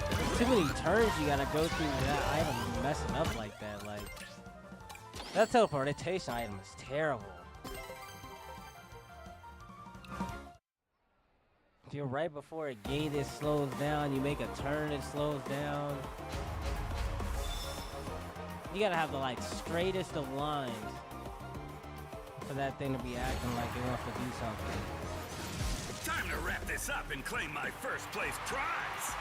There's too many turns you gotta go through that item messing up like that. Like, that teleportation item is terrible. If you're right before a gate, it slows down. You make a turn, it slows down. You gotta have the like straightest of lines for that thing to be acting like it wants to do something. Time to wrap this up and claim my first place prize.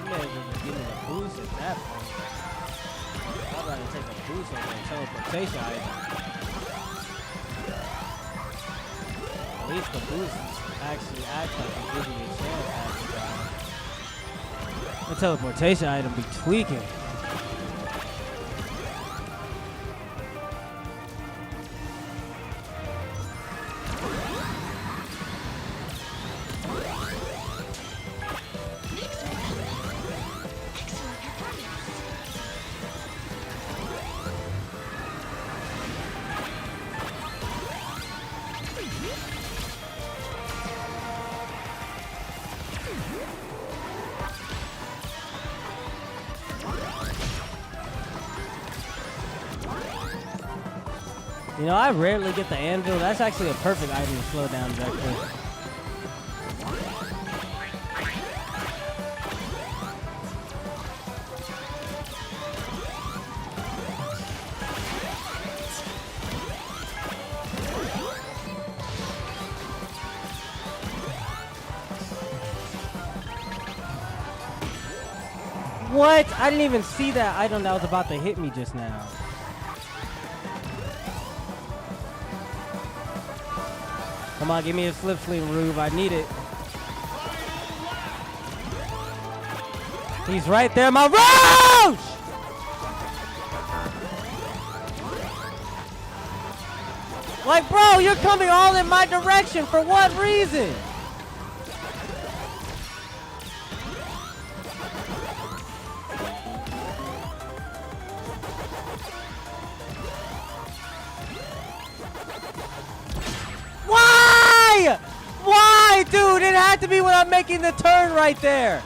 You may as well just give me a boost at that point. I'd rather take a boost over a teleportation item. At least the boost actually acts like it gives me a chance after that. The teleportation item be tweaking. You know, I rarely get the anvil. That's actually a perfect item to slow down Vector. What? I didn't even see that item that was about to hit me just now. Come on, give me a slip sling, Rube. I need it. He's right there, my Roche! Like, bro, you're coming all in my direction. For what reason? Why, dude? It had to be when I'm making the turn right there.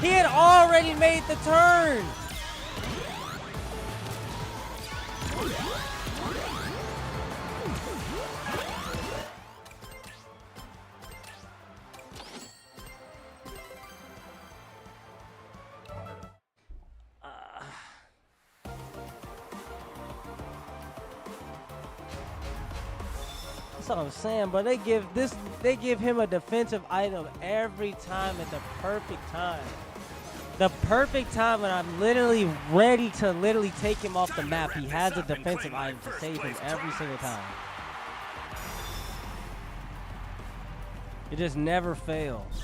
He had already made the turn. what I'm saying, bro. They give him a defensive item every time at the perfect time. The perfect time when I'm literally ready to literally take him off the map. He has a defensive item to save him every single time. It just never fails.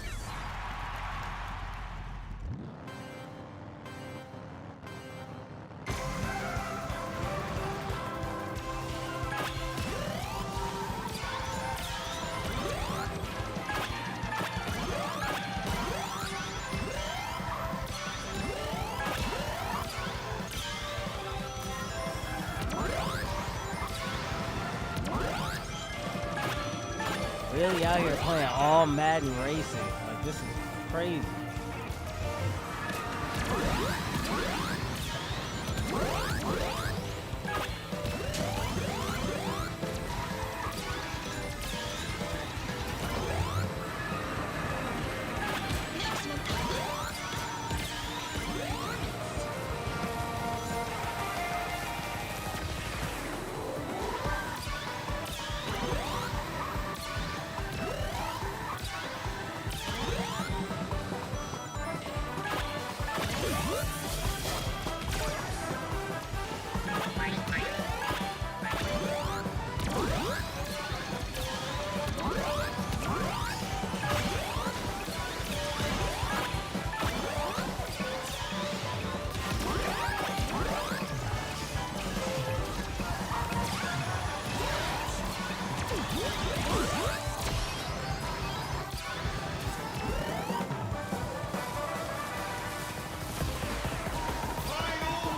Really out here playing all Madden Racing. Like, this is crazy.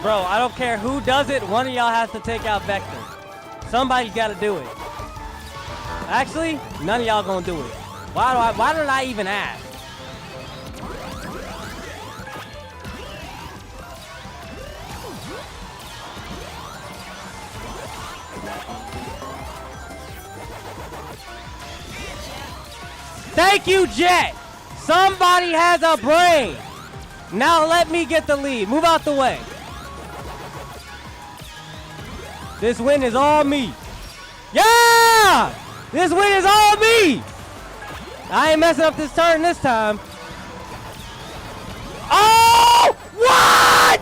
Bro, I don't care who does it. One of y'all has to take out Vector. Somebody's got to do it. Actually, none of y'all gonna do it. Why did I even ask? Thank you, Jet. Somebody has a brain. Now let me get the lead. Move out the way. This win is all me. Yeah! This win is all me! I ain't messing up this turn this time. Oh! What?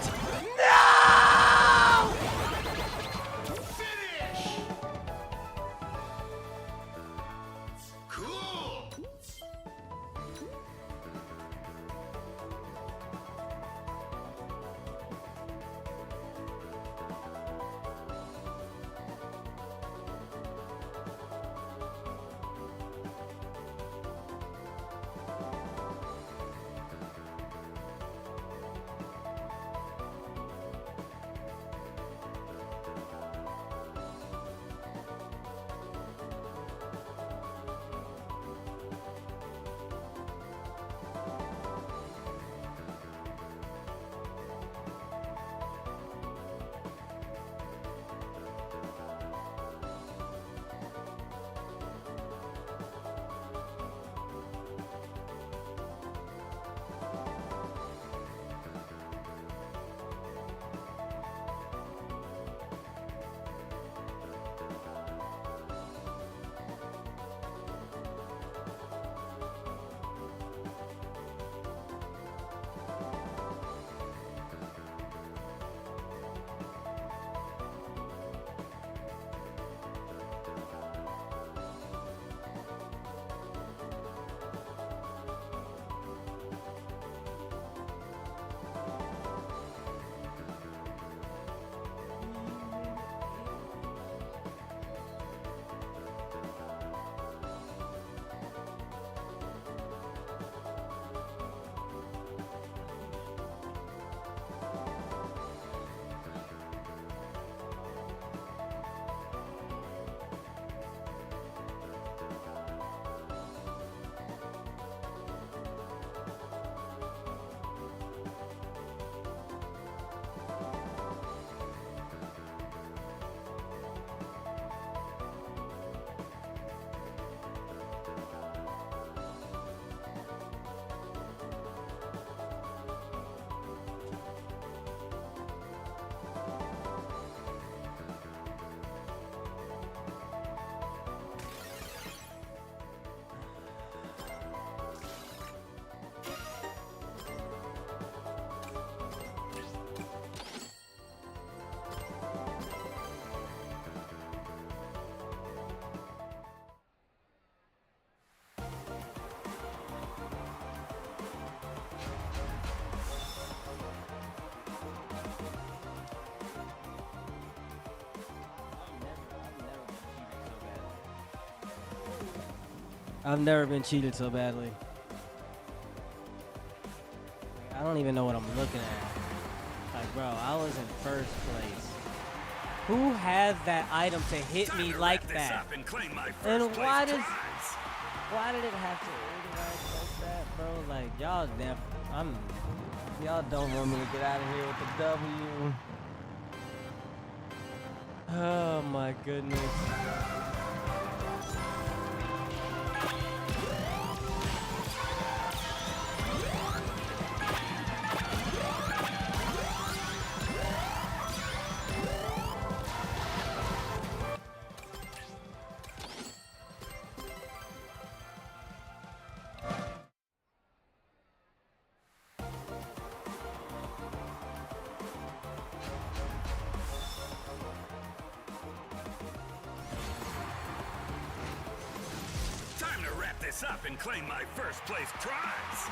No! Finish! Cool! I've never been cheated so badly. Like, I don't even know what I'm looking at. Like, bro, I was in first place. Who has that item to hit me like that? And why did it have to interact like that, bro? Like, y'all don't want me to get out of here with the W. Oh my goodness. This up and claim my first place prize.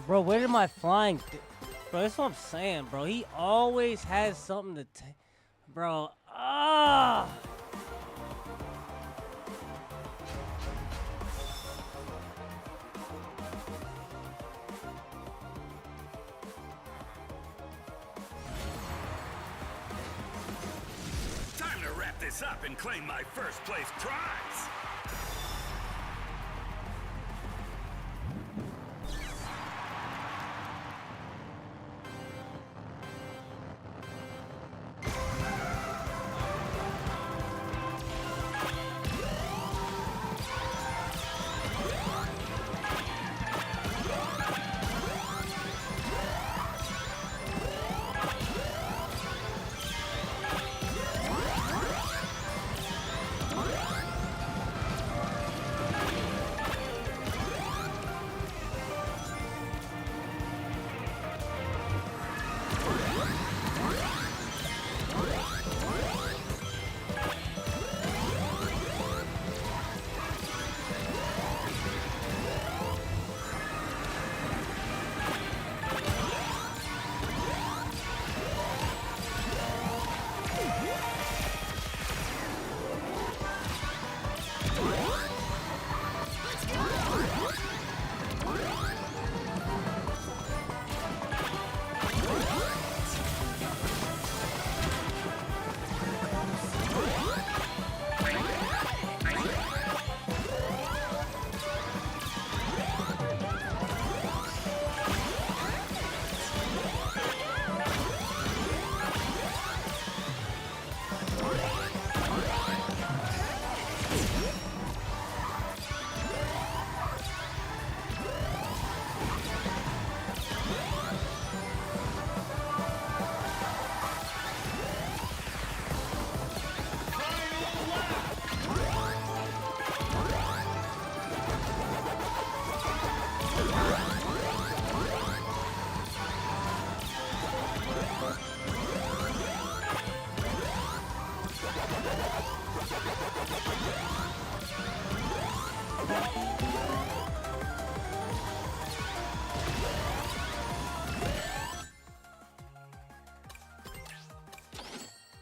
Bro, where did my flying... Bro, that's what I'm saying, bro. He always has something to take. Bro, Time to wrap this up and claim my first place prize.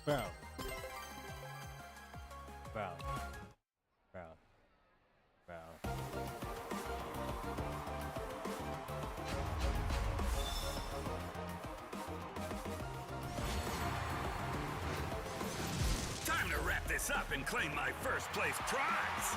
Bro. Bro. Bro. Bro. Time to wrap this up and claim my first place prize.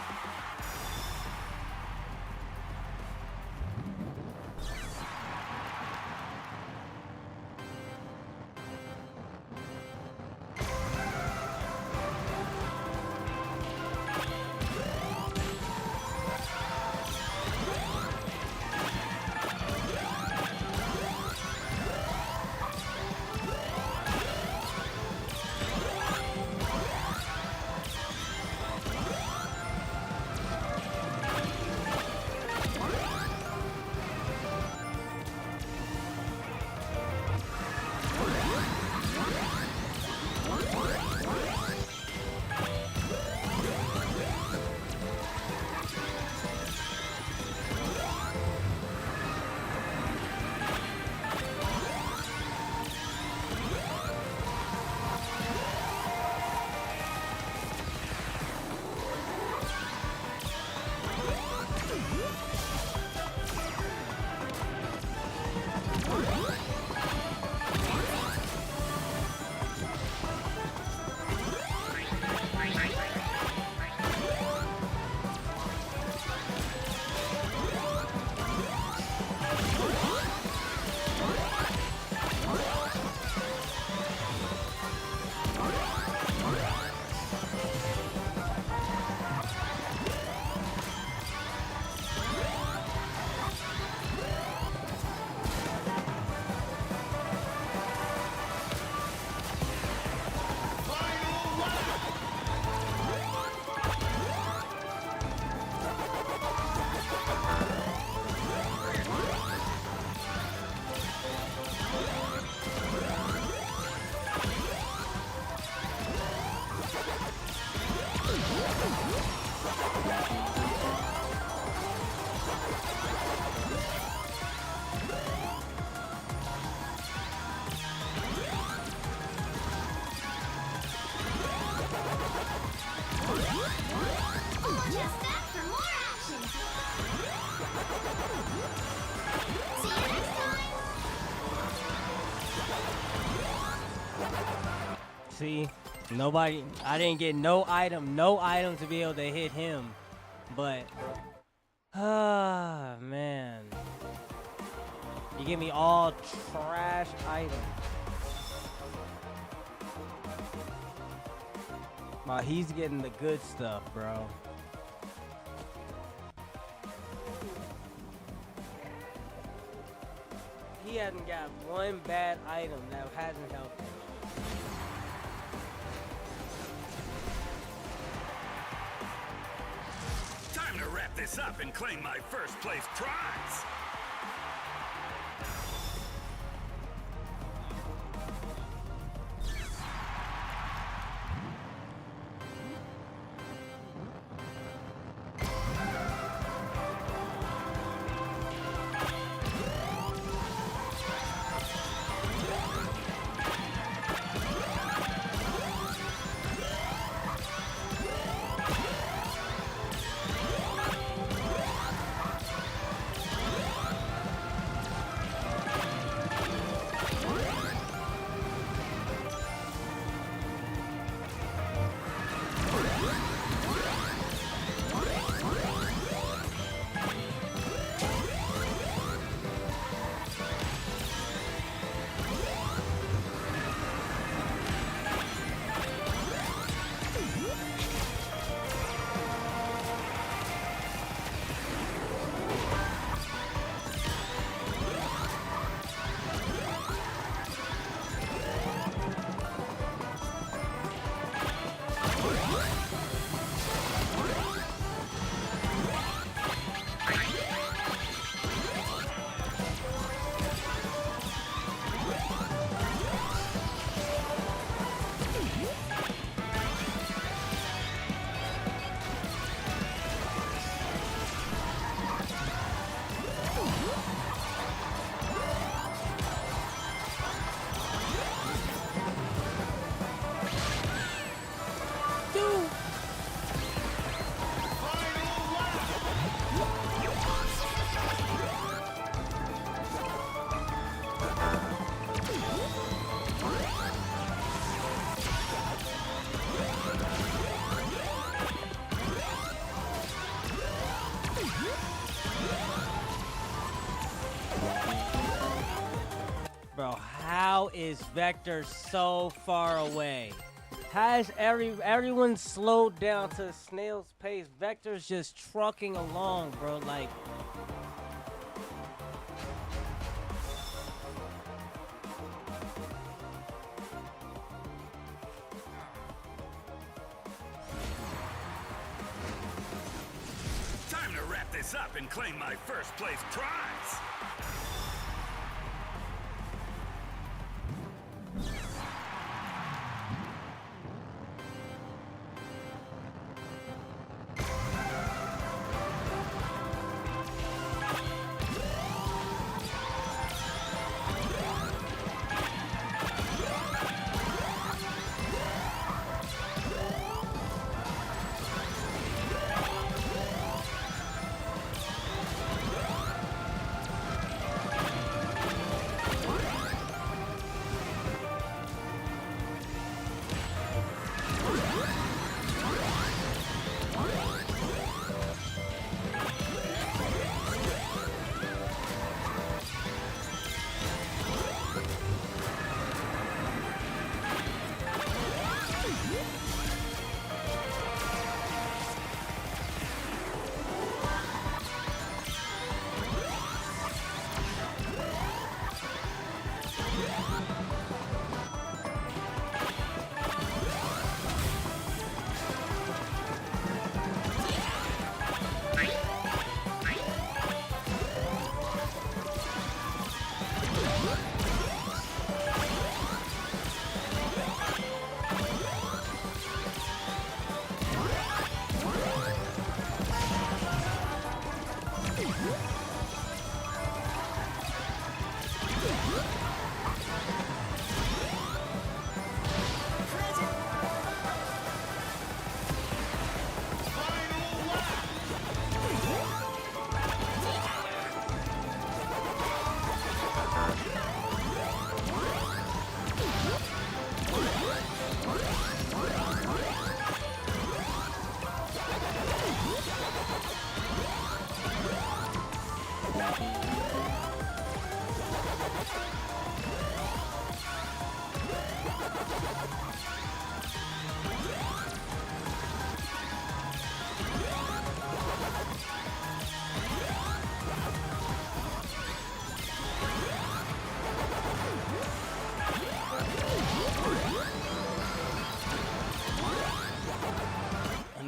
Just back for more action. See you next time. See, nobody. I didn't get no item to be able to hit him, but man, you give me all trash items. Wow, he's getting the good stuff, bro. He hasn't got one bad item that hasn't helped him. Time to wrap this up and claim my first place prize. is Vector so far away? Has everyone slowed down to a snail's pace? Vector's just trucking along, bro. Like, Time to wrap this up and claim my first place prize.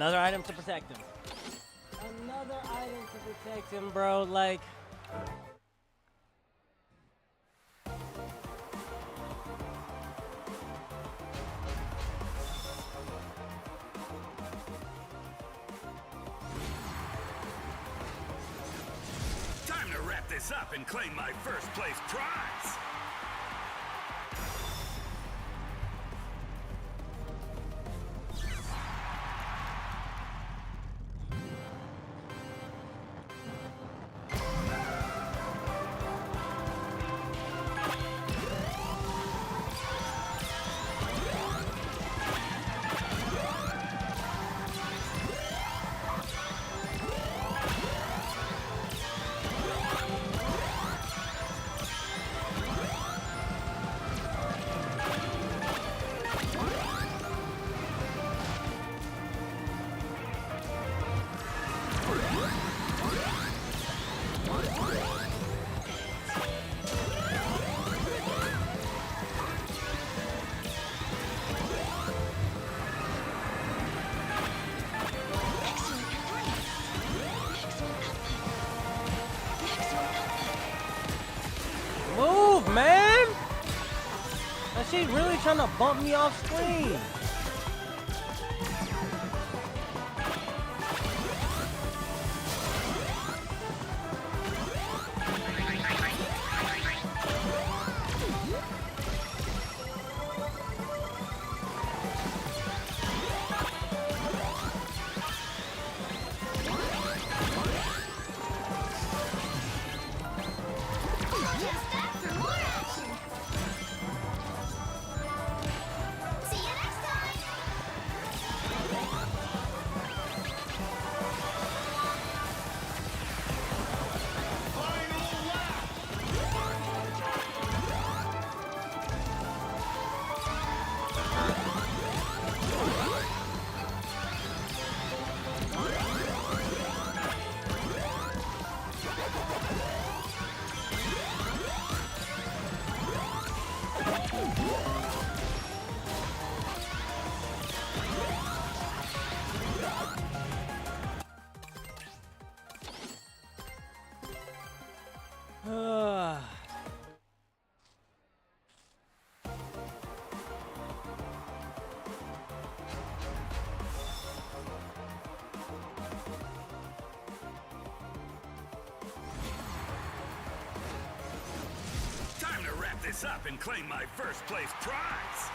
another item to protect him. Another item to protect him, bro. Like, Time to wrap this up and claim my first place prize. move, man! That shit really trying to bump me off screen. Just that for more action. See you next time. this up and claim my first place prize.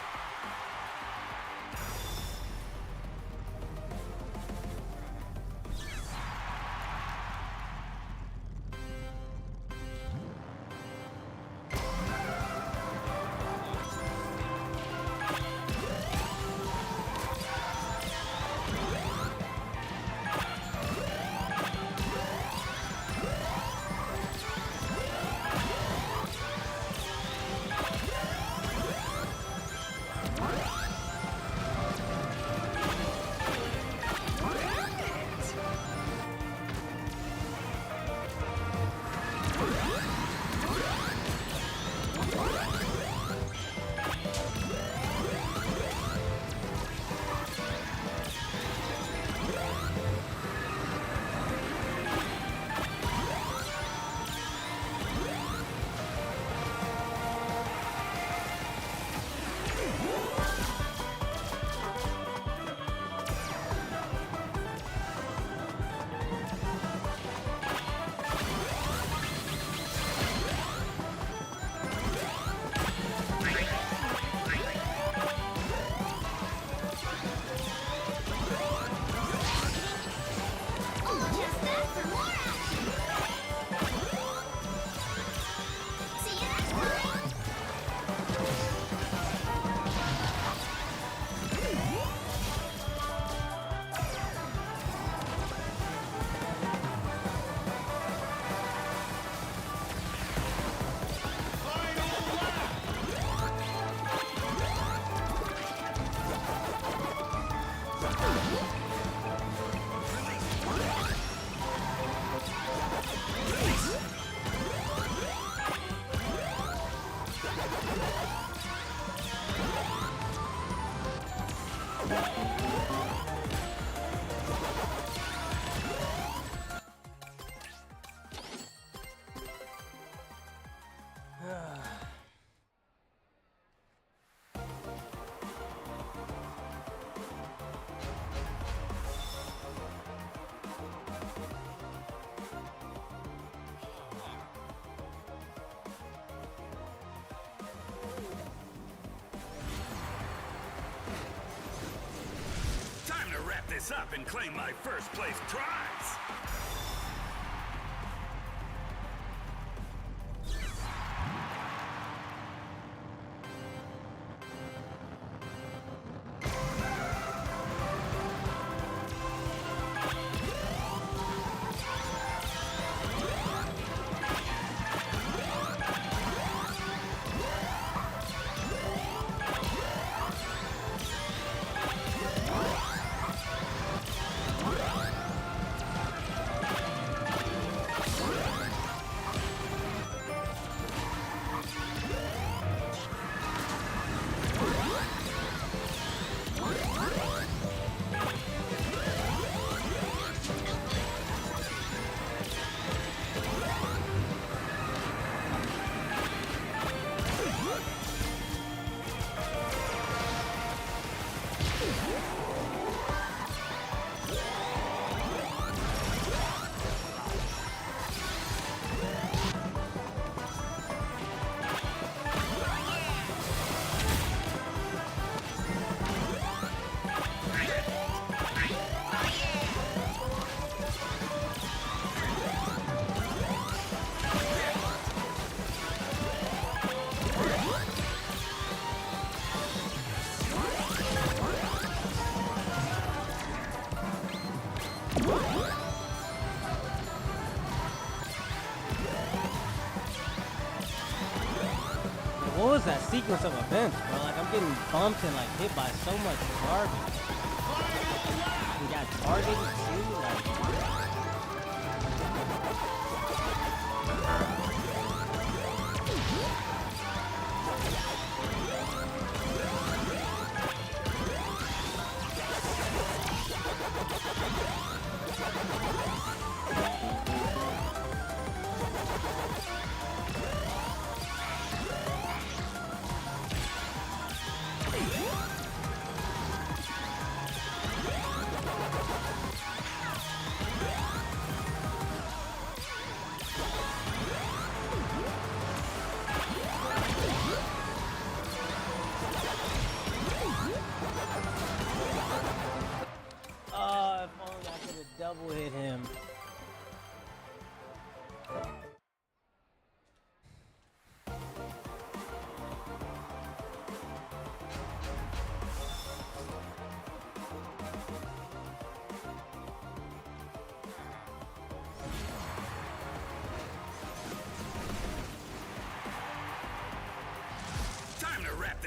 This up and claim my first place prize. What was that sequence of events, bro? Like, I'm getting bumped and, like, hit by so much garbage. We got targeted, too, like...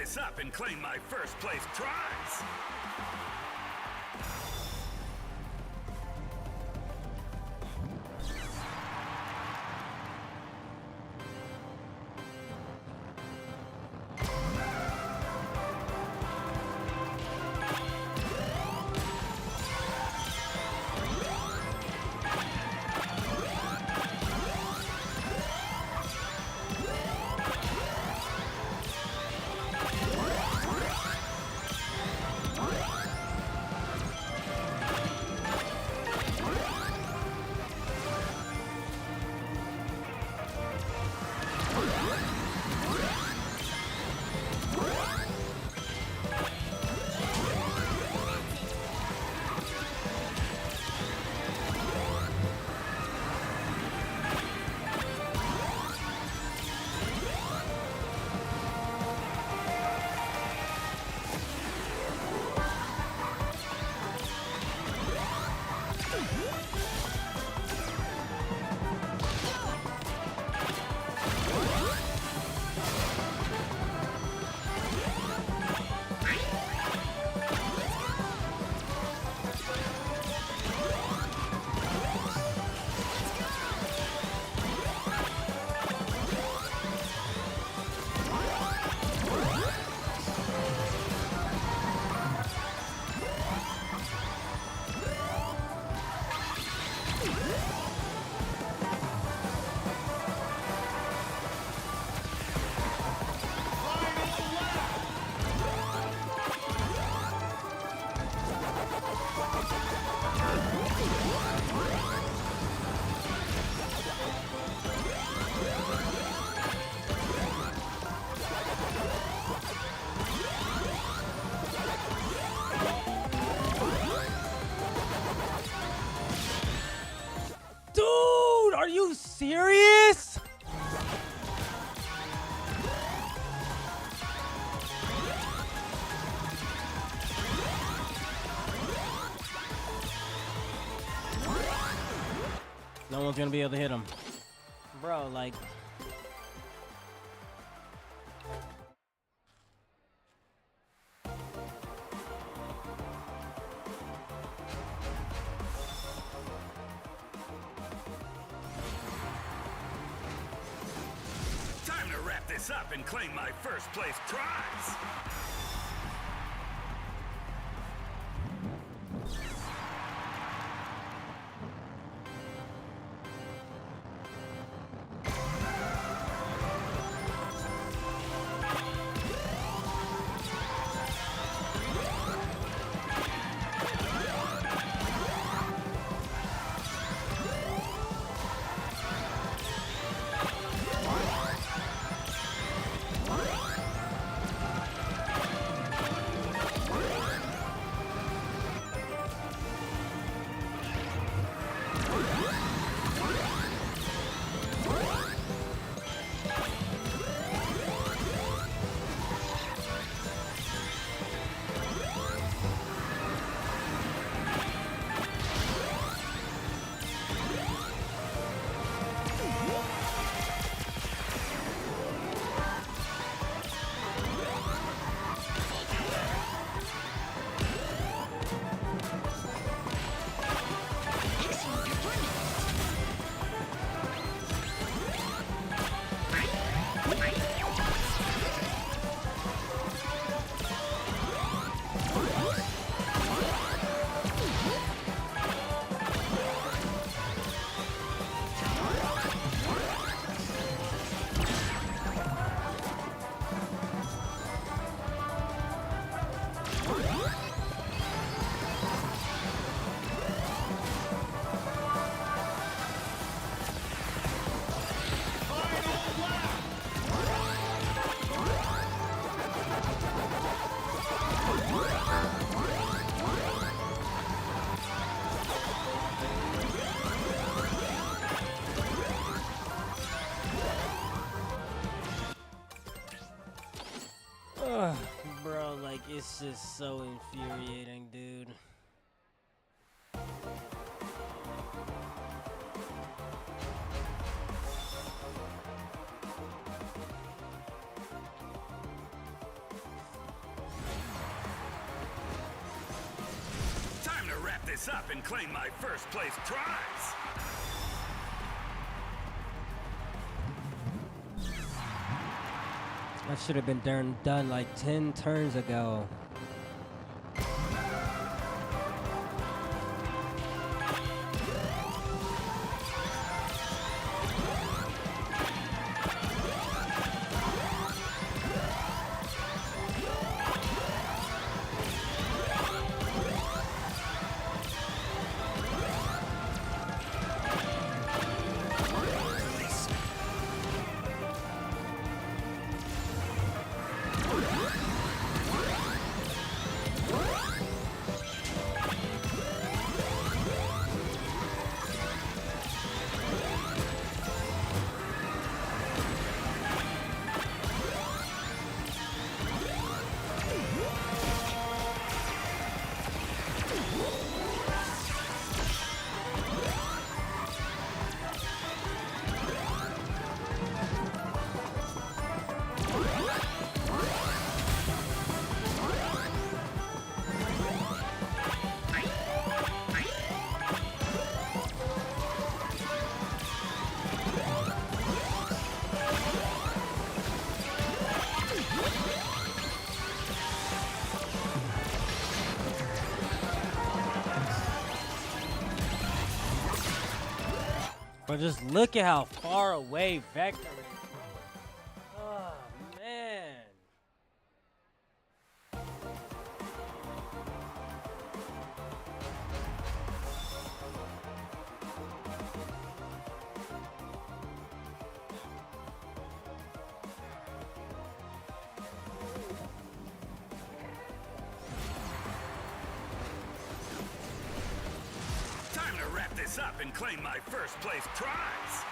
this up and claim my first place prize. Dude, are you serious? No one's gonna be able to hit him. Bro, like... Time to wrap this up and claim my first place prize. Bro, like, it's just so infuriating, dude. wrap this up and claim my first place prize. That should have been done like 10 turns ago. But just look at how far away Vector is. Oh, man. Time to wrap this up and claim my first place prize.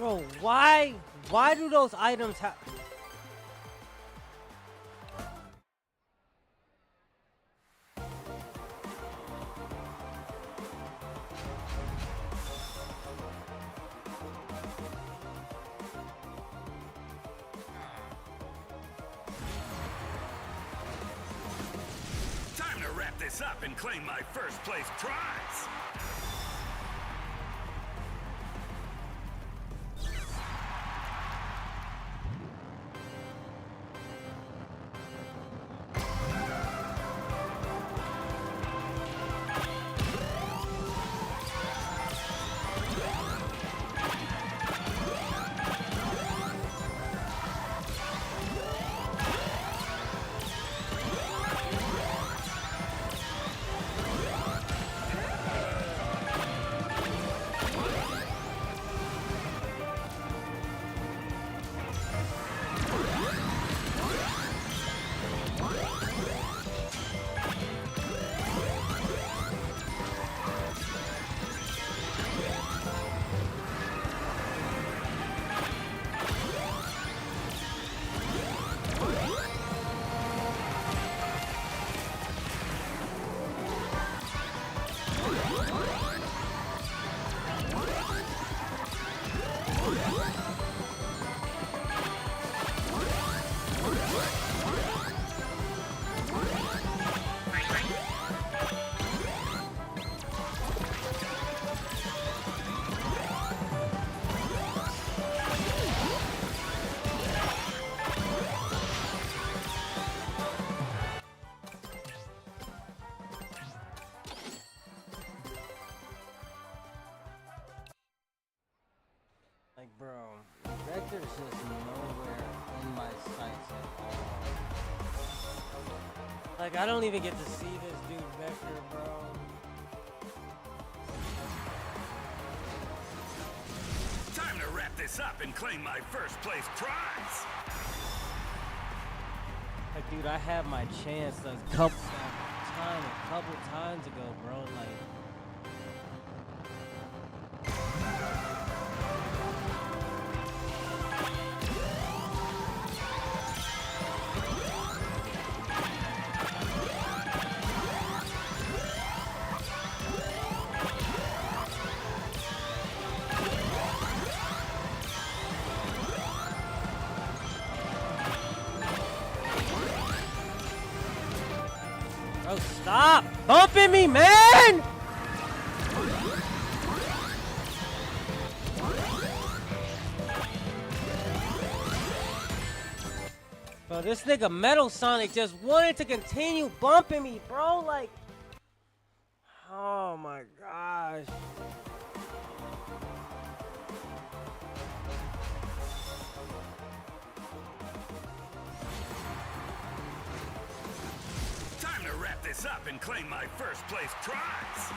Bro, why? Why do those items have... Time to wrap this up and claim my first place prize. is just nowhere in my sights at all. Like, I don't even get to see this dude Vector, bro. Time to wrap this up and claim my first place prize. Like, dude, I had my chance a couple times ago, bro. Like, bro, stop bumping me, man! Bro, this nigga Metal Sonic just wanted to continue bumping me, bro. Like, oh my gosh. Time to wrap this up and claim my first place prize.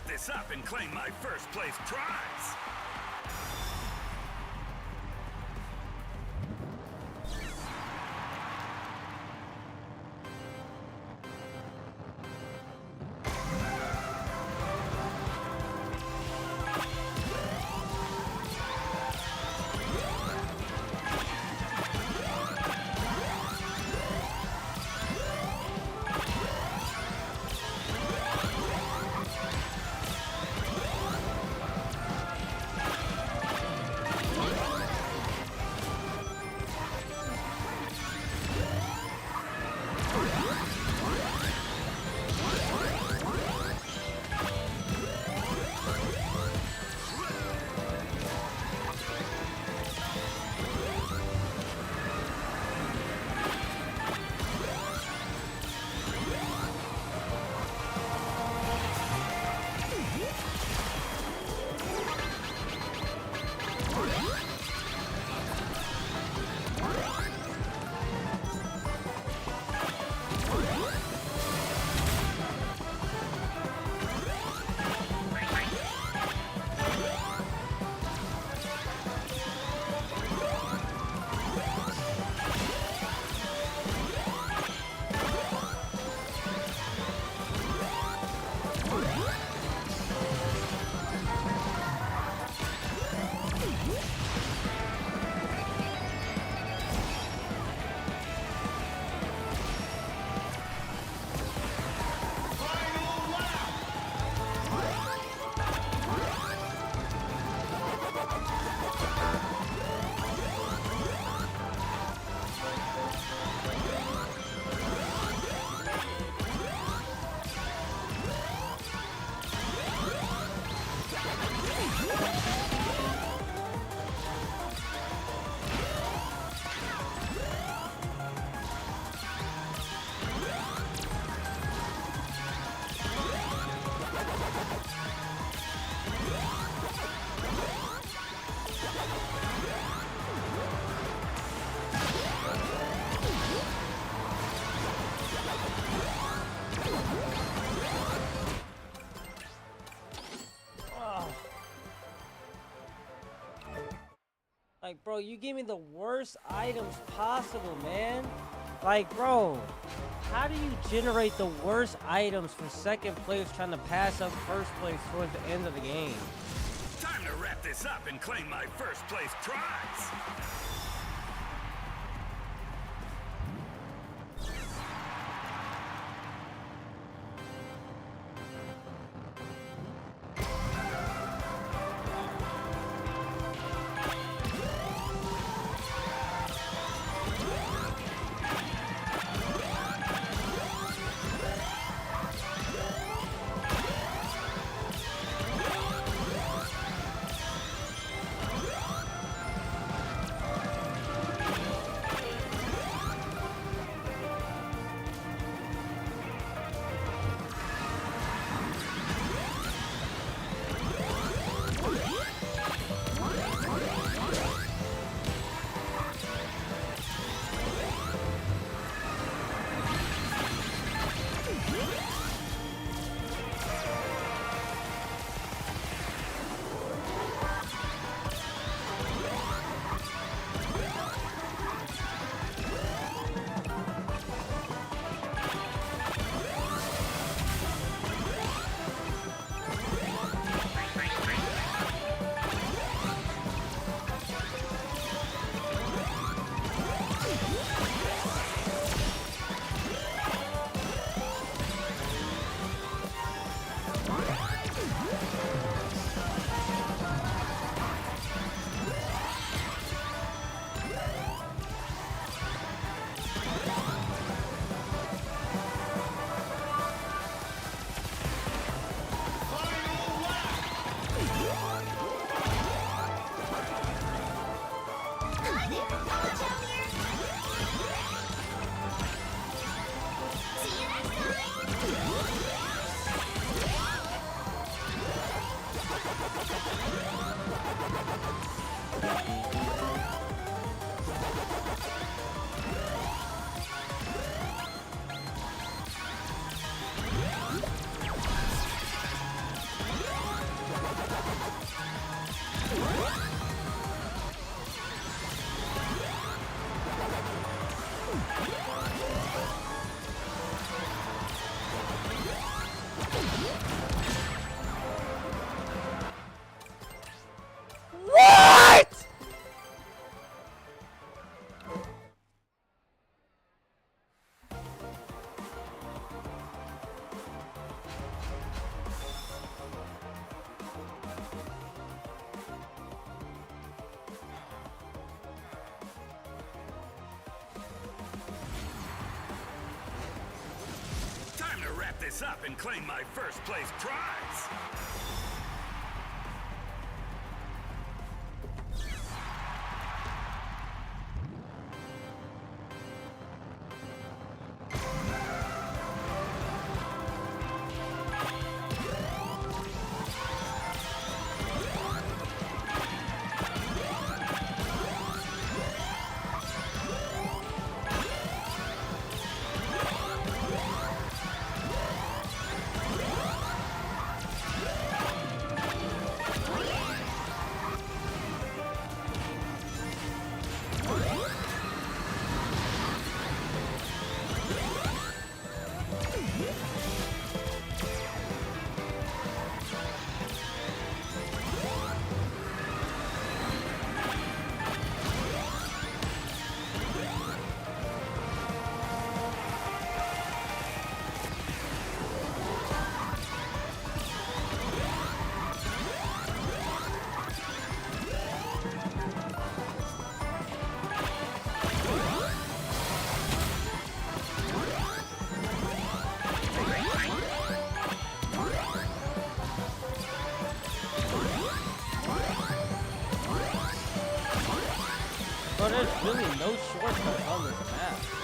This up and claim my first place prize. bro, you gave me the worst items possible, man. Like, bro, how do you generate the worst items for second place trying to pass up first place towards the end of the game? Time to wrap this up and claim my first place prize. Hi there, College out here. See you next What? Time to wrap this up and claim my first place prize. Bro, there's really no shortcuts on this map.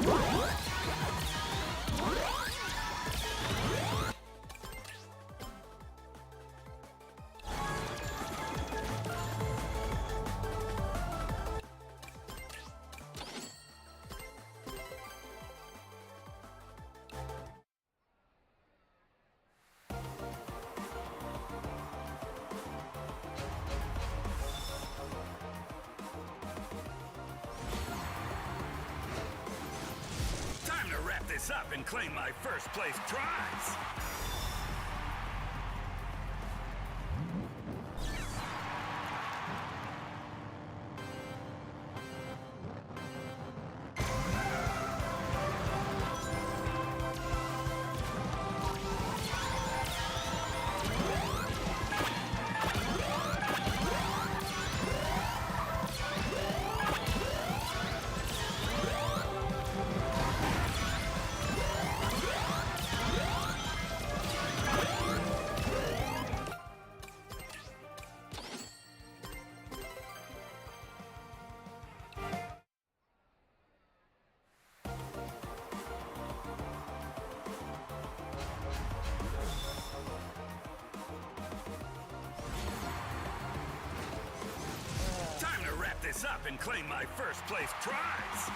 Time to wrap this up and claim my first place prize. Time to wrap this up and claim my first place prize.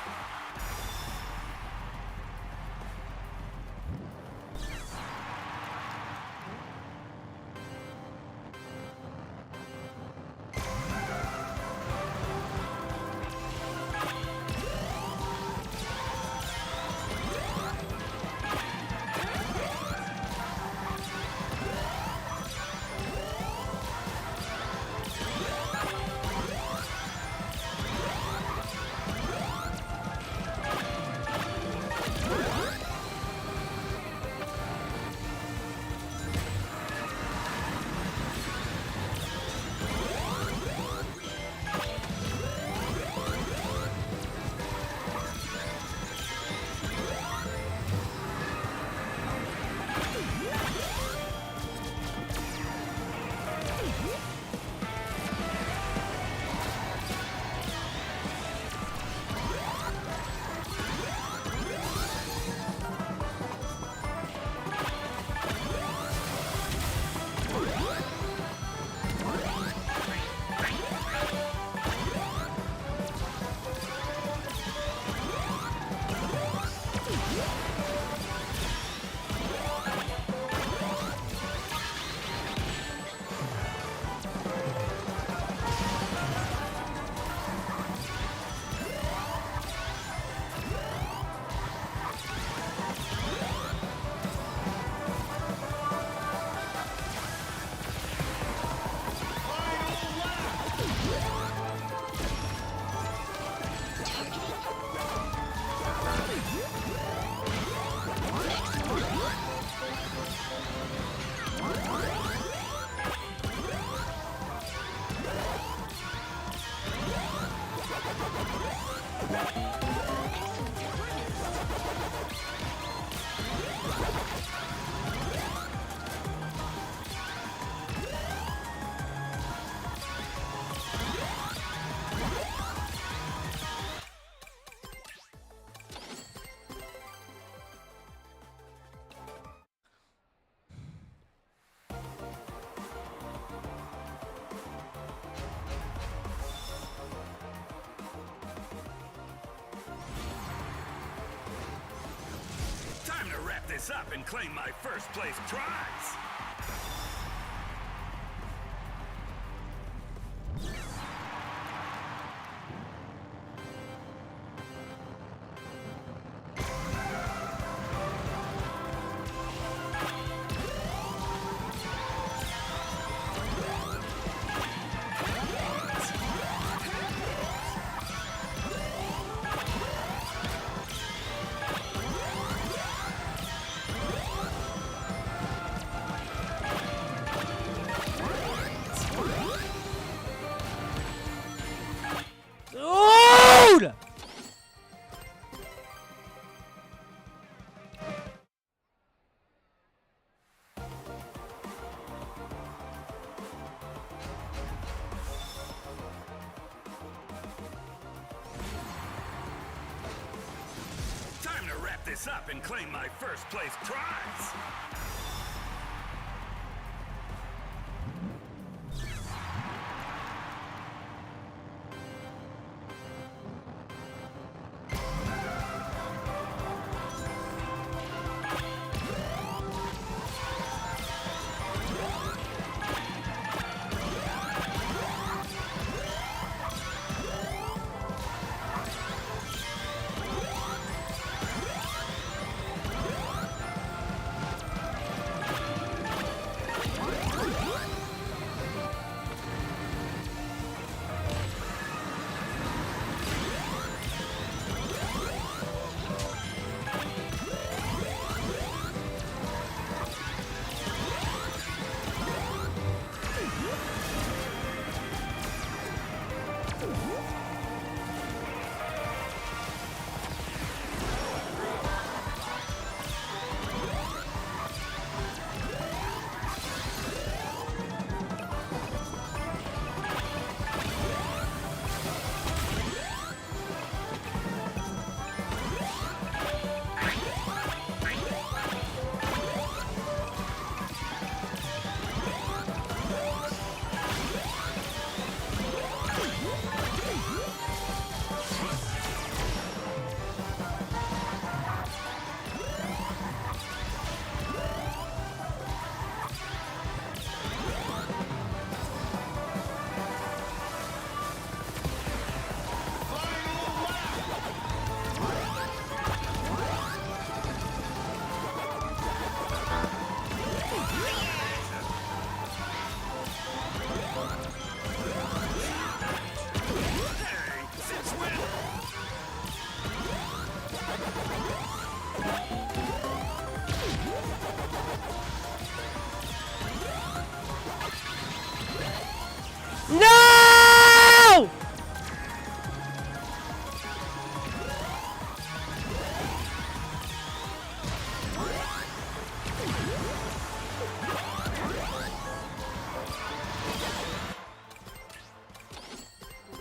Time to wrap this up and claim my first place prize. this up and claim my first place prize. No!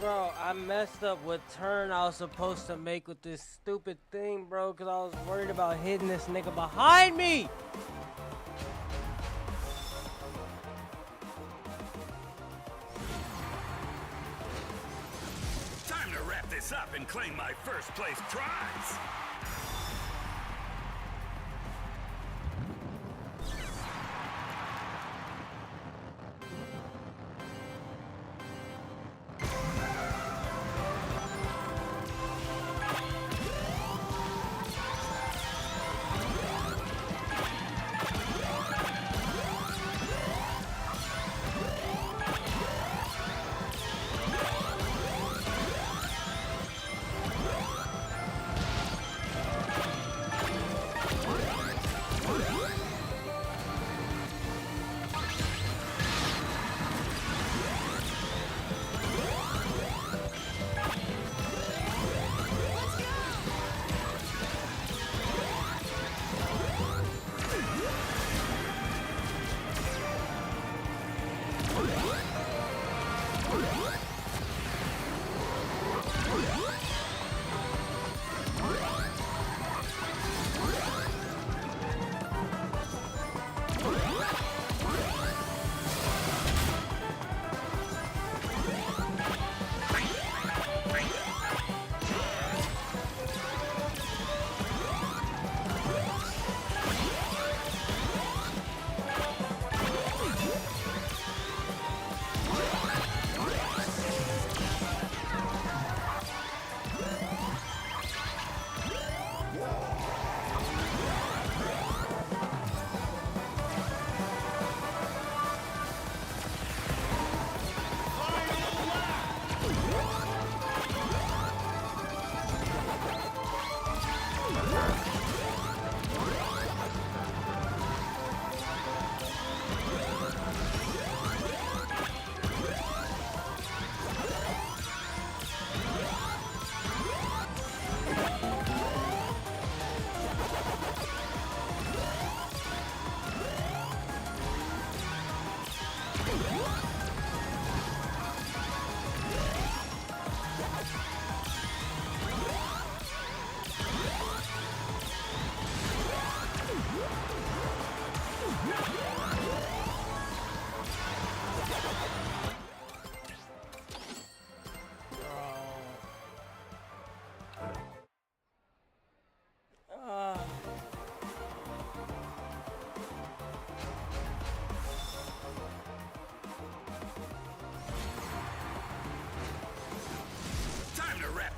Bro, I messed up what turn I was supposed to make with this stupid thing, bro, because I was worried about hitting this nigga behind me. Time to wrap this up and claim my first place prize.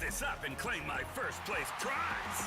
this up and claim my first place prize.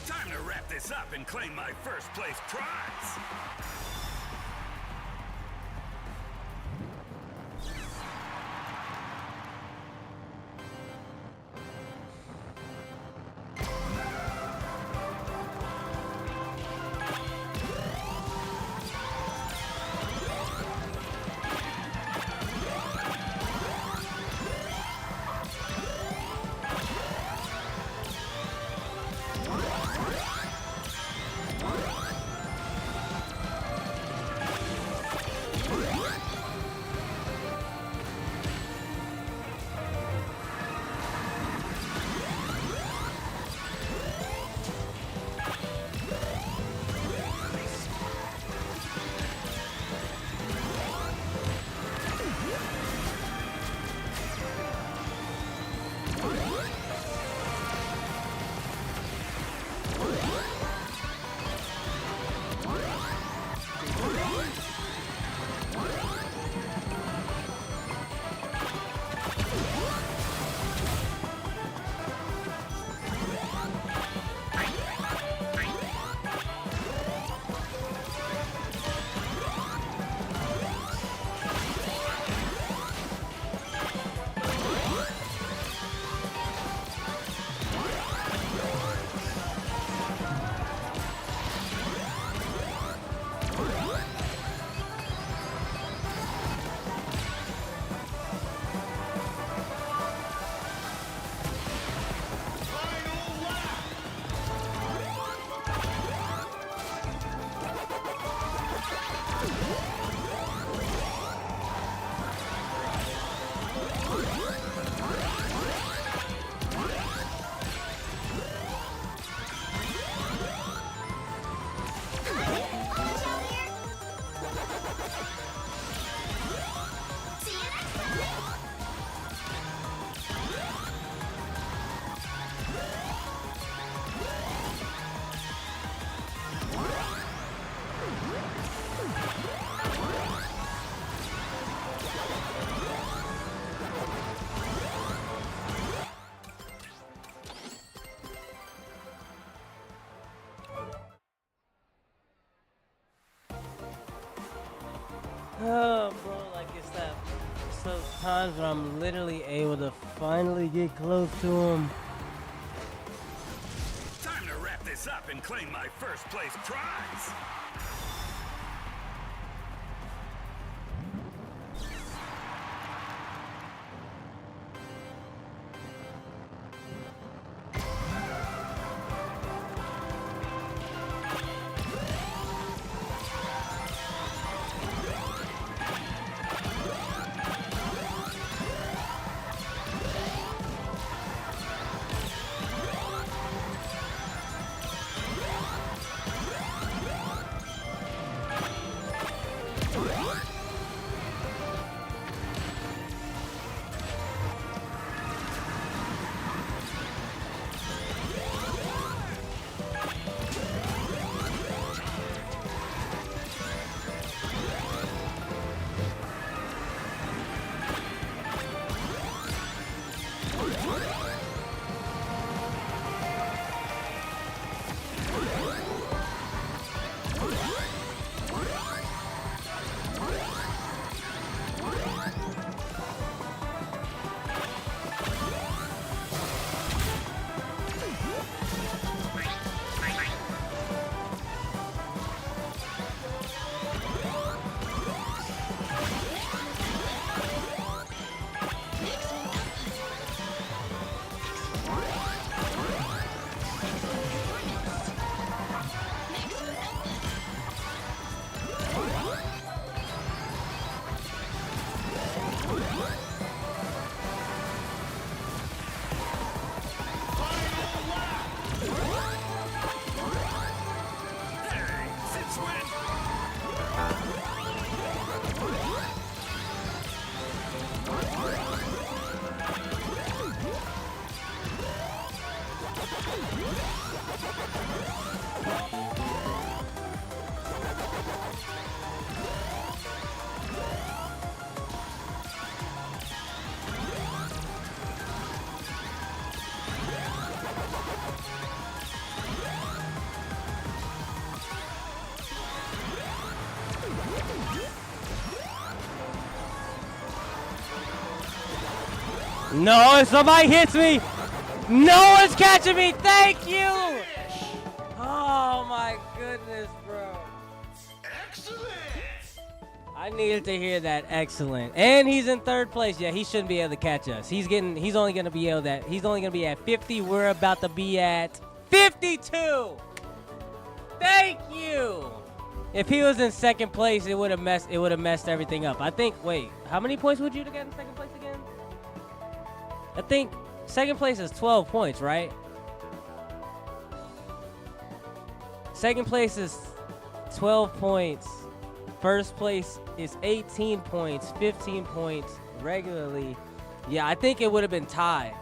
Time to wrap this up and claim my first place prize. Oh, bro, like it's those times when I'm literally able to finally get close to him. Time to wrap this up and claim my first place prize. No, if somebody hits me, no one's catching me. Thank you. Oh my goodness, bro. Excellent! I needed to hear that. Excellent. And he's in third place. Yeah, he shouldn't be able to catch us. He's only gonna be at 50. We're about to be at 52. Thank you. If he was in second place, it would have messed everything up. I think. Wait, how many points would you get in second place again? I think second place is 12 points, right? Second place is 12 points. First place is 18 points, 15 points regularly. Yeah, I think it would have been tied.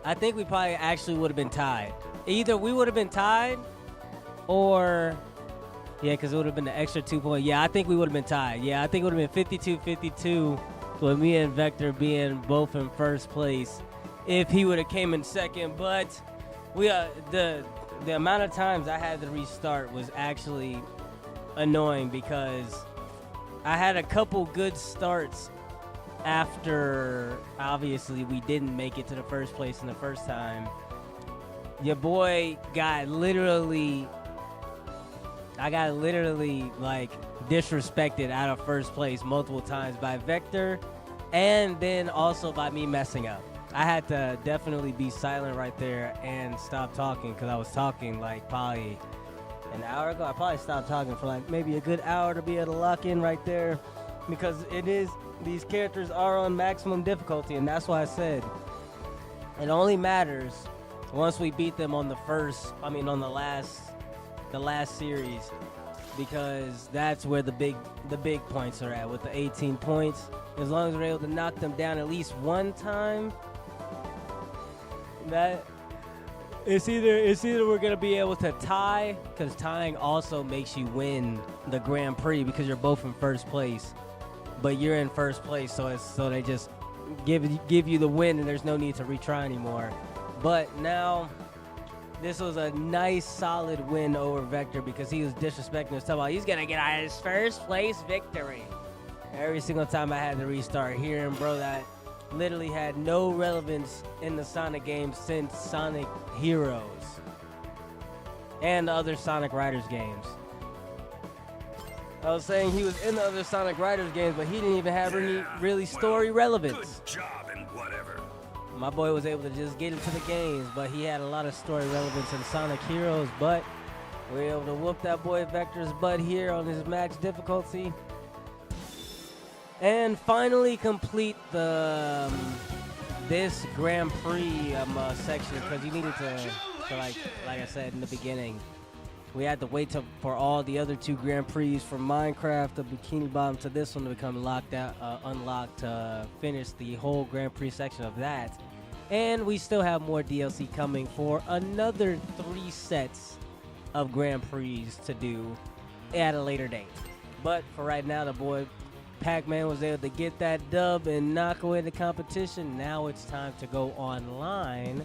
I think we probably actually would have been tied. Either we would have been tied or... Yeah, because it would have been the extra 2 points. Yeah, I think we would have been tied. Yeah, I think it would have been 52-52 with me and Vector being both in first place if he would have came in second. But the amount of times I had to restart was actually annoying because I had a couple good starts after, obviously, we didn't make it to the first place in the first time. Your boy got literally... I got literally, like, disrespected out of first place multiple times by Vector and then also by me messing up. I had to definitely be silent right there and stop talking because I was talking, like, probably an hour ago. I probably stopped talking for, like, maybe a good hour to be able to lock in right there because these characters are on maximum difficulty, and that's why I said it only matters once we beat them on the last series, because that's where the big points are at with the 18 points. As long as we're able to knock them down at least one time, that it's either we're gonna be able to tie, because tying also makes you win the Grand Prix because you're both in first place, but you're in first place, so they just give you the win and there's no need to retry anymore. But now, this was a nice, solid win over Vector because he was disrespecting us. Talking about he's going to get his first place victory. Every single time I had to restart, hearing bro that literally had no relevance in the Sonic games since Sonic Heroes and the other Sonic Riders games. I was saying he was in the other Sonic Riders games, but he didn't even have any really story relevance. Good job and whatever. My boy was able to just get into the games, but he had a lot of story relevance in Sonic Heroes, but we were able to whoop that boy Vector's butt here on his max difficulty. And finally complete this Grand Prix section, because you needed to like I said in the beginning, we had to wait for all the other two Grand Prix from Minecraft, the Bikini Bottom, to this one to become unlocked to finish the whole Grand Prix section of that. And we still have more DLC coming for another 3 sets of Grand Prix to do at a later date. But for right now, the boy Pac-Man was able to get that dub and knock away the competition. Now it's time to go online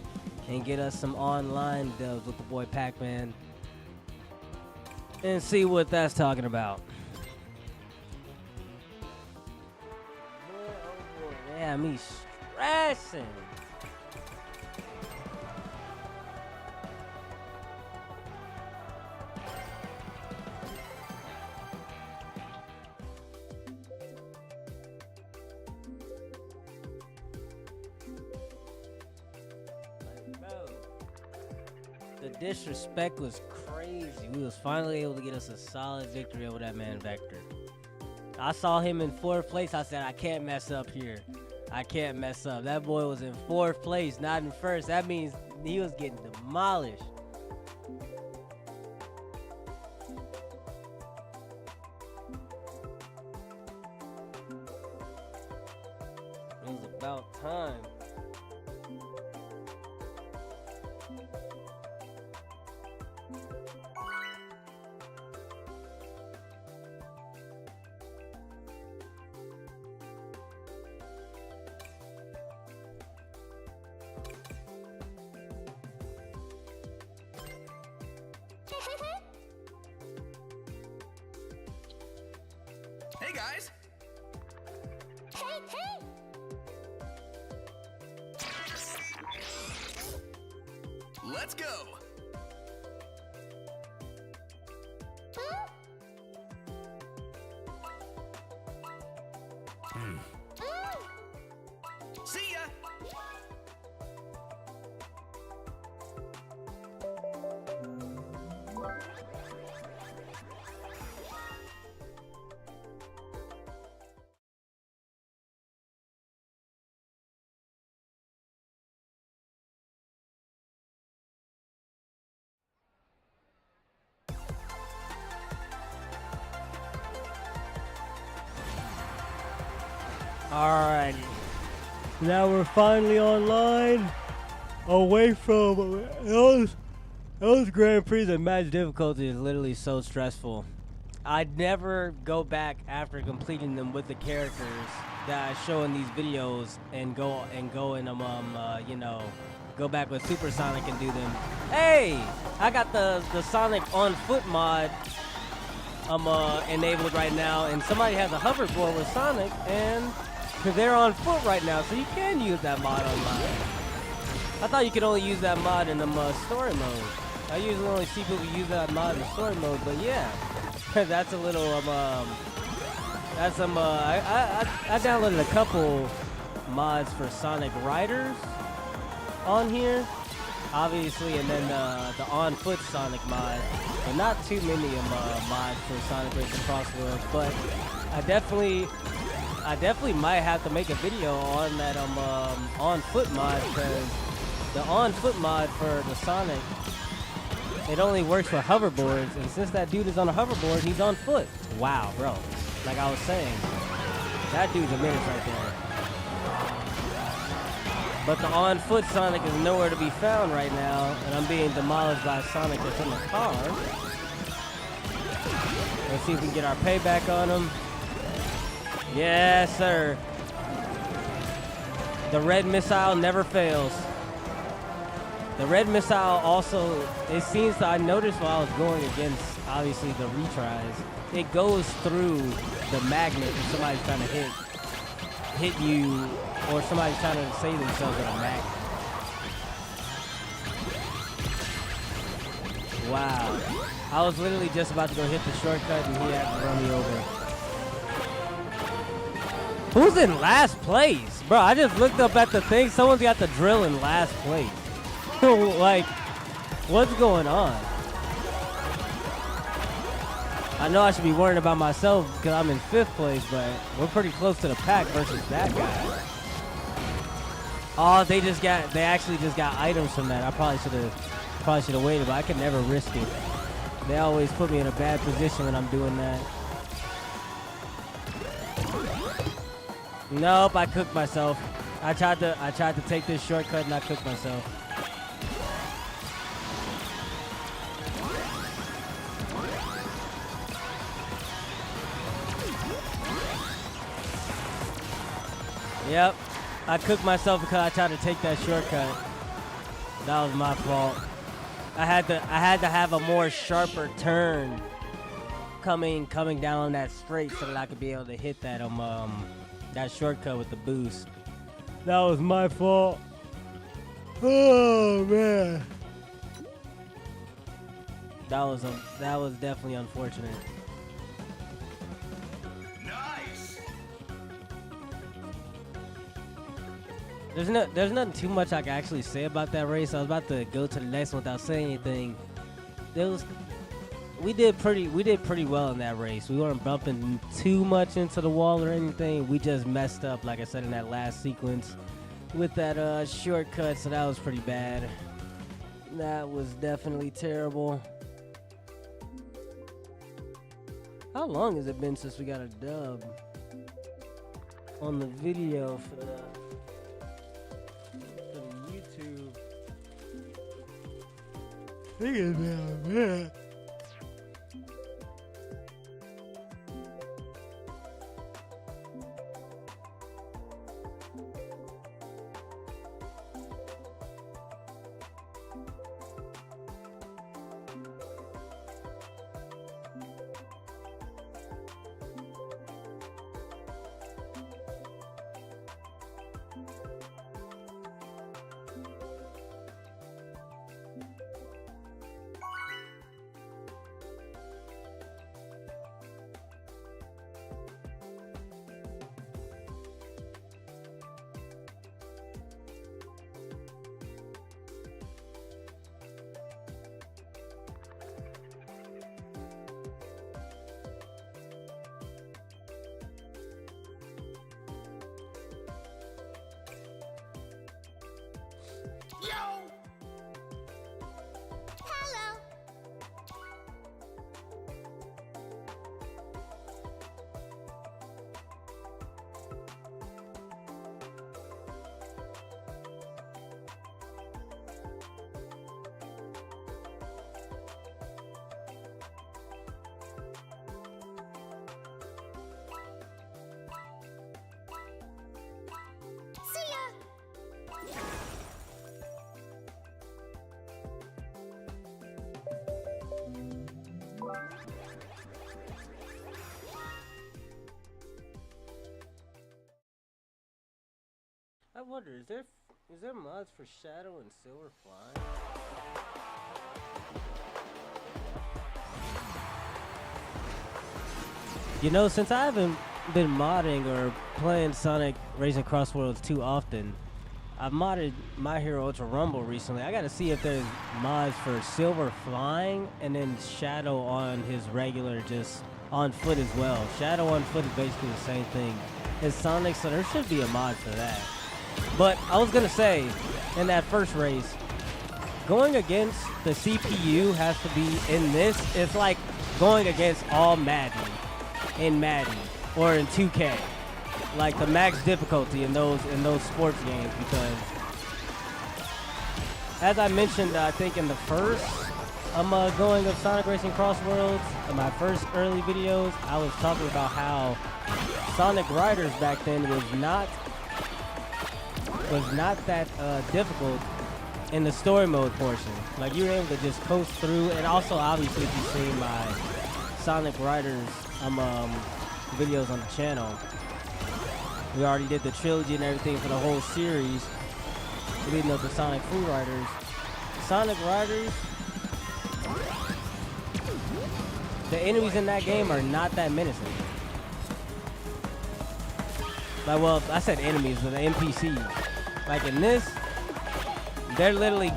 and get us some online dubs with the boy Pac-Man and see what that's talking about. Yeah, me stressing. The disrespect was crazy. We was finally able to get us a solid victory over that man Vector. I saw him in 4th place. I said, I can't mess up here. I can't mess up. That boy was in 4th place, not in 1st. That means he was getting demolished. It was about time. guys. Hey, hey! Let's go. Huh? Mm. See ya. Alright. Now we're finally online. Away from those Grand Prix and match difficulty is literally so stressful. I'd never go back after completing them with the characters that I show in these videos and go and you know, go back with Supersonic and do them. Hey, I got the Sonic on foot mod enabled right now, and somebody has a hoverboard with Sonic, and they're on foot right now, so you can use that mod online. I thought you could only use that mod in story mode. I usually only see people use that mod in story mode, but yeah, that's a little that's some I downloaded a couple mods for Sonic Riders on here, obviously, and then the on foot Sonic mod, but not too many mods for Sonic Racing CrossWorlds. But I definitely might have to make a video on that on foot mod, because the on foot mod for the Sonic, it only works for hoverboards, and since that dude is on a hoverboard, he's on foot. Wow, bro. Like I was saying, that dude's a menace right there. But the on foot Sonic is nowhere to be found right now, and I'm being demolished by Sonic that's in the car. Let's see if we can get our payback on him. Yes, sir. The red missile never fails. The red missile also, it seems that I noticed while I was going against, obviously, the retries, it goes through the magnet if somebody's trying to hit you, or somebody's trying to save themselves with a magnet. Wow. I was literally just about to go hit the shortcut, and he had to run me over. Who's in last place? Bro, I just looked up at the thing. Someone's got the drill in last place. Like, what's going on? I know I should be worrying about myself because I'm in 5th place, but we're pretty close to the pack versus that guy. Oh, they actually just got items from that. I probably should have waited, but I could never risk it. They always put me in a bad position when I'm doing that. Nope, I cooked myself. I tried to take this shortcut and I cooked myself. Yep, I cooked myself because I tried to take that shortcut. That was my fault. I had to have a more sharper turn coming down that straight so that I could be able to hit that that shortcut with the boost. That was my fault. Oh man. That was definitely unfortunate. Nice. There's nothing too much I can actually say about that race. I was about to go to the next one without saying anything. We did pretty well in that race. We weren't bumping too much into the wall or anything. We just messed up, like I said, in that last sequence with that shortcut, so that was pretty bad. That was definitely terrible. How long has it been since we got a dub on the video for the YouTube? Think about it. wonder, is there mods for Shadow and Silver Flying? You know, since I haven't been modding or playing Sonic Racing CrossWorlds too often, I've modded My Hero Ultra Rumble recently. I gotta see if there's mods for Silver Flying and then Shadow on his regular just on foot as well. Shadow on foot is basically the same thing as Sonic, so there should be a mod for that. But I was gonna say, in that first race, going against the CPU has to be in this. It's like going against all Madden in Madden or in 2K, like the max difficulty in those sports games. Because as I mentioned, I think in the first going of Sonic Racing CrossWorlds, in my first early videos, I was talking about how Sonic Riders back then was not that difficult in the story mode portion. Like, you were able to just coast through, and also obviously if you've seen my Sonic Riders videos on the channel, we already did the trilogy and everything for the whole series leading up to Sonic Food Riders. Sonic Riders, the enemies in that game are not that menacing. Like, well, I said enemies, but the NPCs. Like in this, they're literally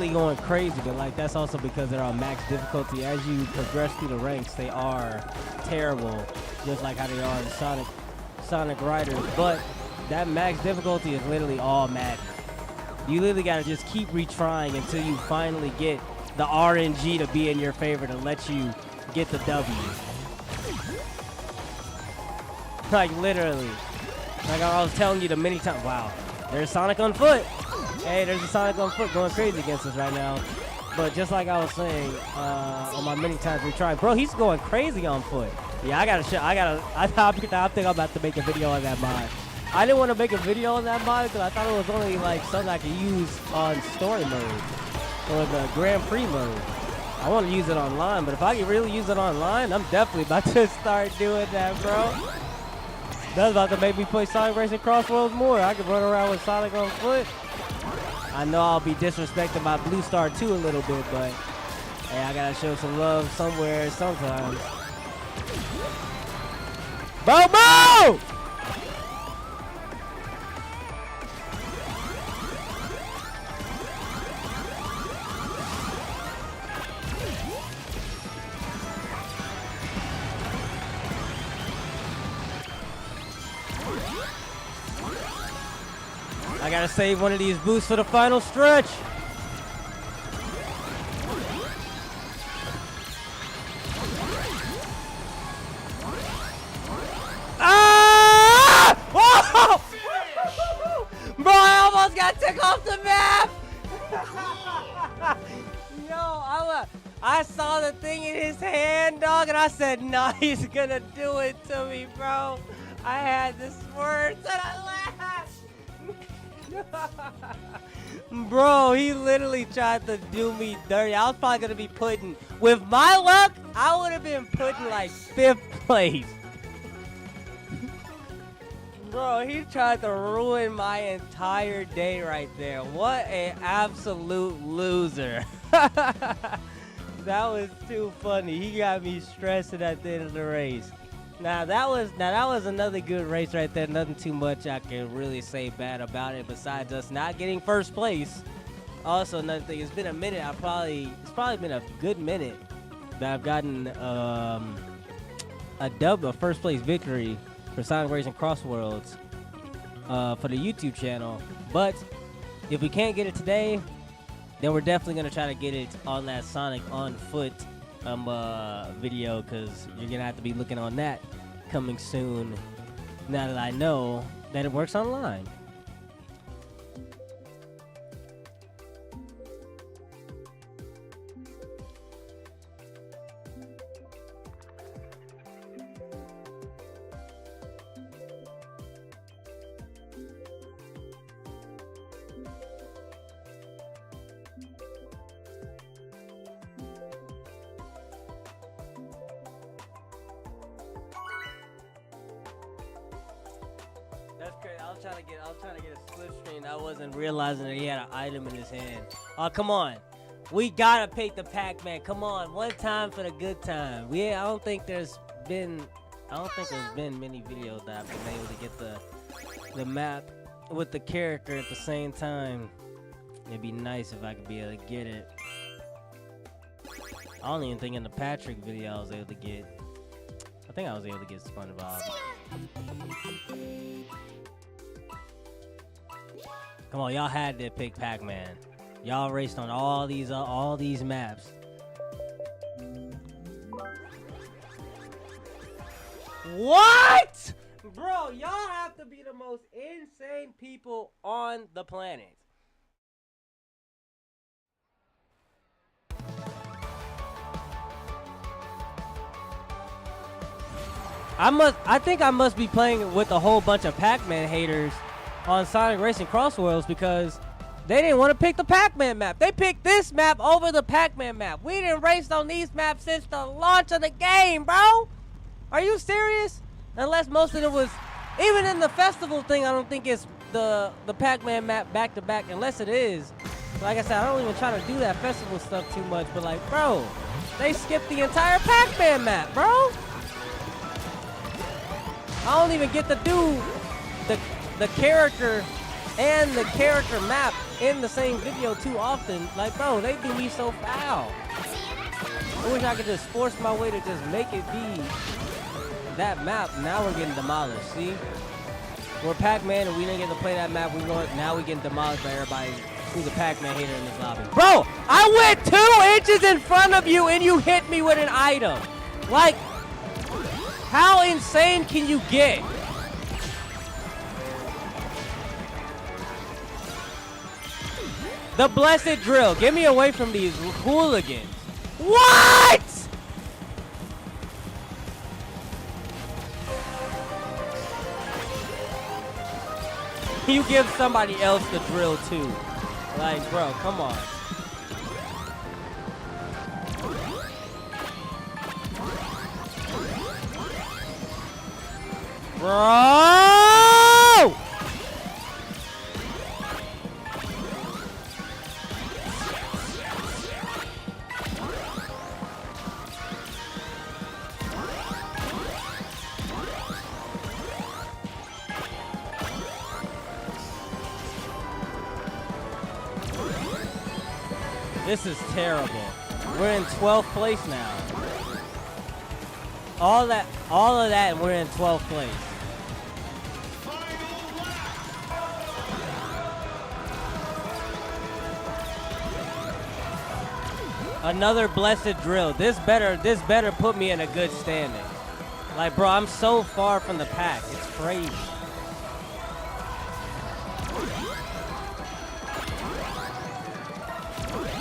going crazy, but like that's also because they're on max difficulty. As you progress through the ranks, they are terrible, just like how they are in Sonic Riders. But that max difficulty is literally all Madden. You literally gotta just keep retrying until you finally get the RNG to be in your favor to let you get the W. Like literally. Like I was telling you the many times. Wow, there's Sonic on foot. Hey, there's a Sonic on foot going crazy against us right now. But just like I was saying on my many times retrying, bro, he's going crazy on foot. Yeah, I think I'm about to make a video on that mod. I didn't want to make a video on that mod because I thought it was only like something I could use on story mode or the Grand Prix mode. I want to use it online, but if I can really use it online, I'm definitely about to start doing that, bro. That's about to make me play Sonic Racing CrossWorlds more. I can run around with Sonic on foot. I know I'll be disrespecting my Blue Star 2 a little bit, but hey, I gotta show some love somewhere, sometimes. Bobo! I gotta save one of these boosts for the final stretch. Ah! Whoa! Bro, I almost got took off the map. Yo, I saw the thing in his hand, dog, and I said, "Nah, he's gonna do it to me, bro." I had the swerves and I laughed. Bro, he literally tried to do me dirty. I was probably gonna be putting, with my luck, I would have been putting like 5th place. Bro, he tried to ruin my entire day right there. What an absolute loser. That was too funny. He got me stressing at the end of the race. Now that was another good race right there. Nothing too much I can really say bad about it besides us not getting first place. Also, another thing, it's been a minute. It's probably been a good minute that I've gotten a first place victory for Sonic Racing CrossWorlds for the YouTube channel. But if we can't get it today, then we're definitely gonna try to get it on that Sonic on foot video, because you're gonna have to be looking on that coming soon now that I know that it works online. That's crazy. I was trying to get a split screen. I wasn't realizing that he had an item in his hand. Oh, come on. We gotta pick the Pac-Man. Come on, one time for the good time. I don't think there's been many videos that I've been able to get the map with the character at the same time. It'd be nice if I could be able to get it. I don't even think in the Patrick video I was able to get. I think I was able to get SpongeBob. Come on, y'all had to pick Pac-Man. Y'all raced on all these maps. What? Bro, y'all have to be the most insane people on the planet. I think I must be playing with a whole bunch of Pac-Man haters on Sonic Racing CrossWorlds because they didn't want to pick the Pac-Man map. They picked this map over the Pac-Man map. We didn't race on these maps since the launch of the game, bro. Are you serious? Unless most of it was, even in the festival thing, I don't think it's the Pac-Man map back to back. Unless it is. Like I said, I don't even try to do that festival stuff too much. But like, bro, they skipped the entire Pac-Man map, bro. I don't even get to do the character and the character map in the same video too often. Like, bro, they do me so foul. I wish I could just force my way to just make it be that map. Now we're getting demolished. See, we're Pac-Man and we didn't get to play that map. Now we getting demolished by everybody who's a Pac-Man hater in this lobby. Bro, I went 2 inches in front of you and you hit me with an item. Like, how insane can you get? The blessed drill. Get me away from these hooligans. What? You give somebody else the drill too. Like, bro, come on. Bro! This is terrible. We're in 12th place now. All of that, and we're in 12th place. Another blessed drill. This better put me in a good standing. Like, bro, I'm so far from the pack. It's crazy.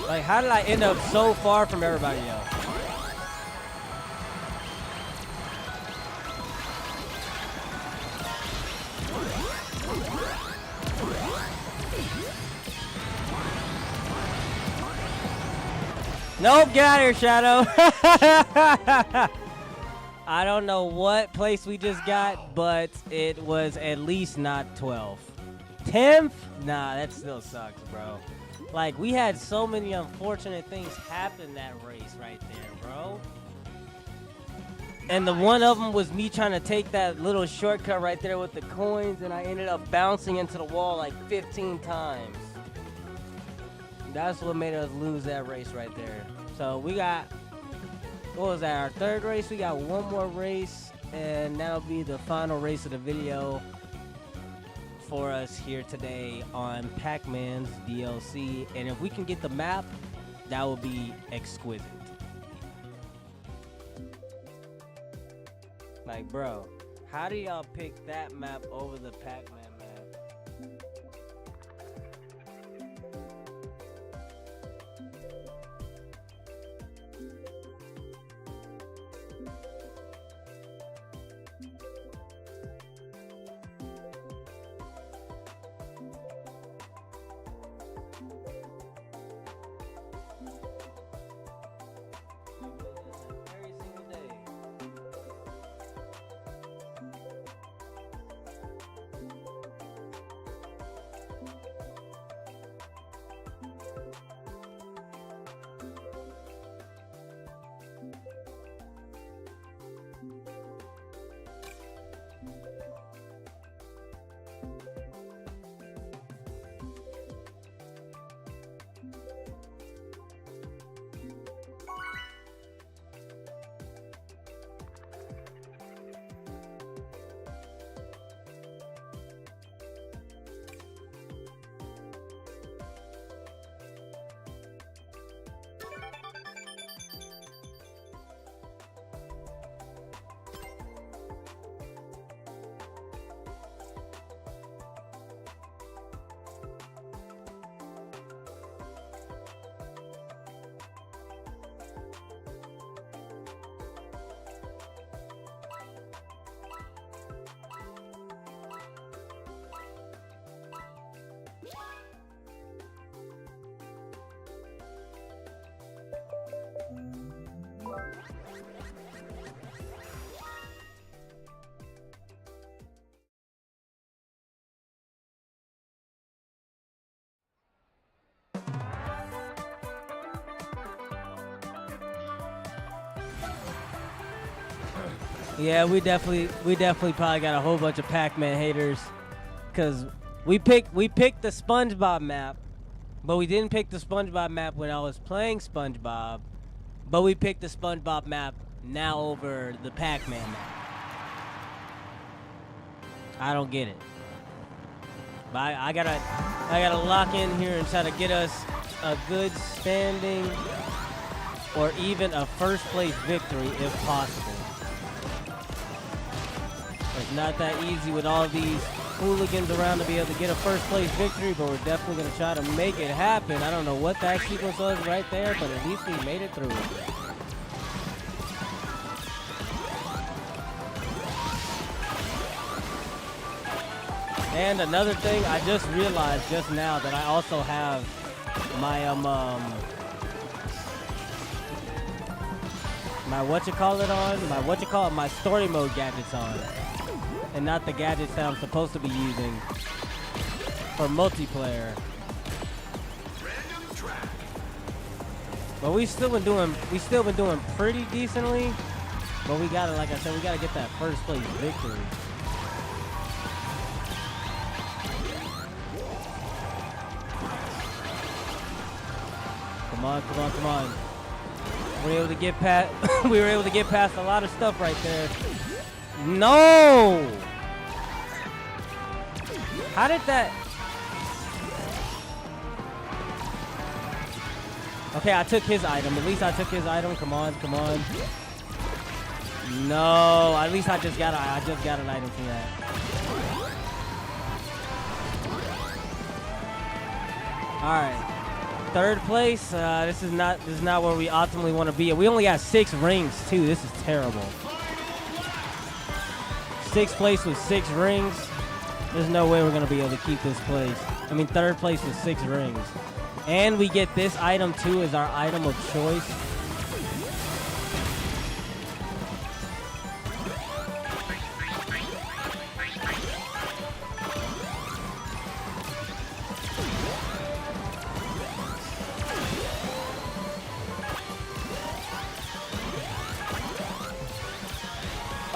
Like, how did I end up so far from everybody else? Nope, get out of here, Shadow. I don't know what place we just got, but it was at least not 12th. 10th? Nah, that still sucks, bro. Like, we had so many unfortunate things happen that race right there, bro. And the one of them was me trying to take that little shortcut right there with the coins, and I ended up bouncing into the wall like 15 times. That's what made us lose that race right there. So we got, what was that, our third race? We got one more race, and that'll be the final race of the video for us here today on Pac-Man's DLC. And if we can get the map, that will be exquisite. Like, bro, how do y'all pick that map over the Pac-Man map? Every single day. Yeah, we definitely probably got a whole bunch of Pac-Man haters, cause we picked the SpongeBob map, but we didn't pick the SpongeBob map when I was playing SpongeBob, but we picked the SpongeBob map now over the Pac-Man map. I don't get it. But I gotta lock in here and try to get us a good standing or even a first place victory if possible. It's not that easy with all these hooligans around to be able to get a first place victory, but we're definitely gonna try to make it happen. I don't know what that sequence was right there, but at least we made it through it. And another thing, I just realized just now that I also have my my story mode gadgets on, and not the gadgets that I'm supposed to be using for multiplayer. But we still been doing pretty decently. But we gotta, like I said, we gotta get that first place victory. Come on. We were able to get past. We were able to get past a lot of stuff right there. No! How did that? Okay, I took his item. At least I took his item. Come on. No, at least I just got an item from that. All right. Third place. This is not where we ultimately want to be. We only got 6 rings too. This is terrible. 6th place with 6 rings. There's no way we're gonna be able to keep this place. I mean, 3rd place with 6 rings, and we get this item too as our item of choice.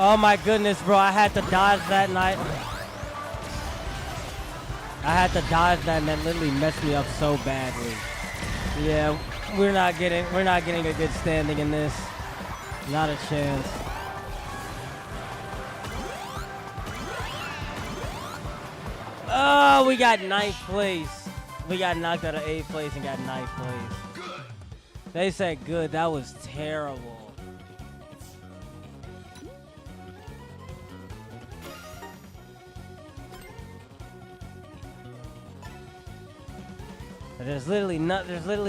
Oh my goodness, bro. I had to dodge that night. I had to dodge that, and that literally messed me up so badly. Yeah, we're not getting a good standing in this. Not a chance. Oh, we got 9th place. We got knocked out of 8th place and got 9th place. They said good. That was terrible. There's literally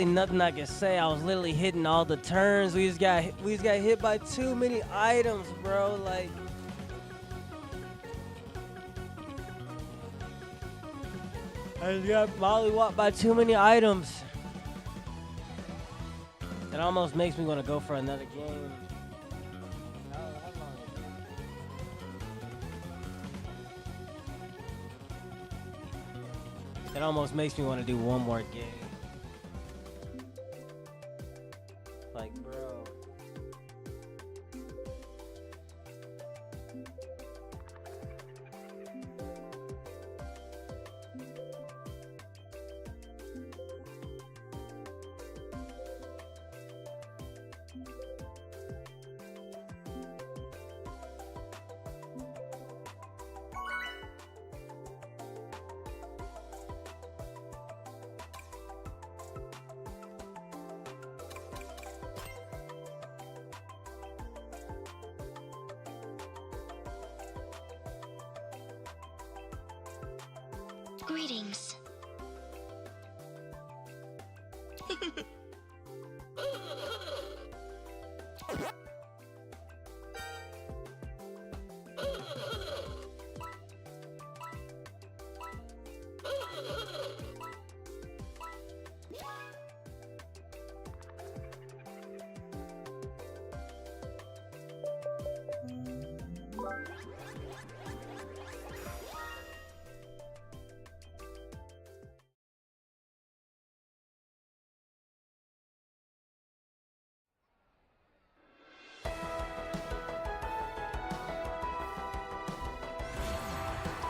nothing I can say. I was literally hitting all the turns. We just got hit by too many items, bro. Like, I just got mollywopped by too many items. It almost makes me want to go for another game. It almost makes me want to do one more game. Like, bro. Greetings.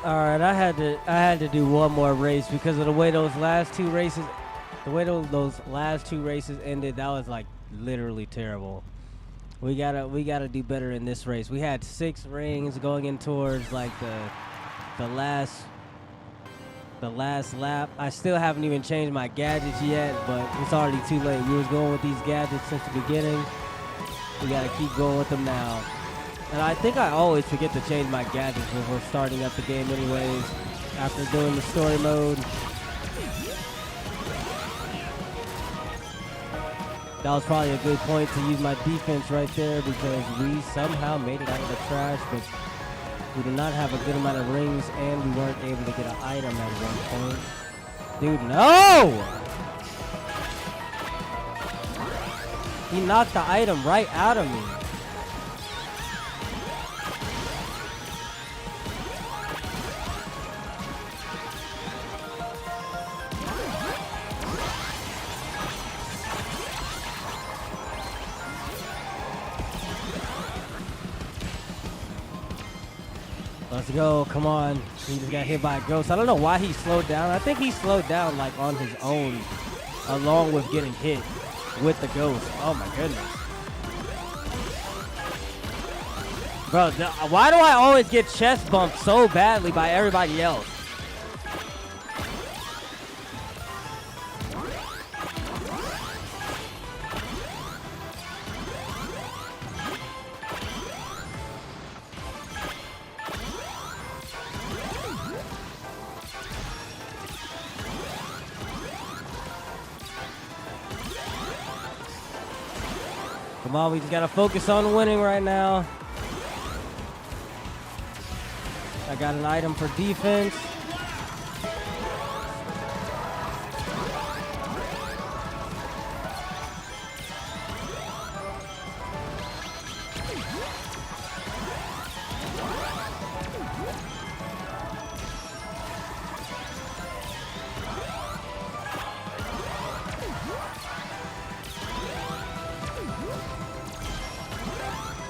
All right, I had to do one more race because of the way those last two races, ended. That was like literally terrible. We gotta do better in this race. We had 6 rings going in towards like the last lap. I still haven't even changed my gadgets yet, but it's already too late. We was going with these gadgets since the beginning. We gotta keep going with them now. And I think I always forget to change my gadgets when we're starting up the game anyways, after doing the story mode. That was probably a good point to use my defense right there because we somehow made it out of the trash, but we did not have a good amount of rings and we weren't able to get an item at one point. Dude, no! He knocked the item right out of me. Let's go, come on. He just got hit by a ghost. I don't know why he slowed down. I think he slowed down like on his own, along with getting hit with the ghost. Oh my goodness. Bro, why do I always get chest bumped so badly by everybody else? Come on, we just gotta focus on winning right now. I got an item for defense.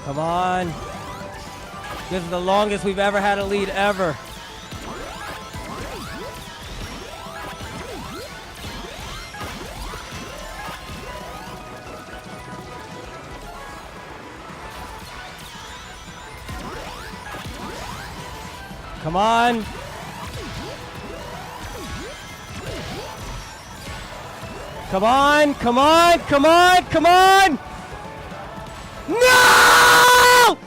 Come on. This is the longest we've ever had a lead ever. Come on. Come on, come on, come on, come on! No!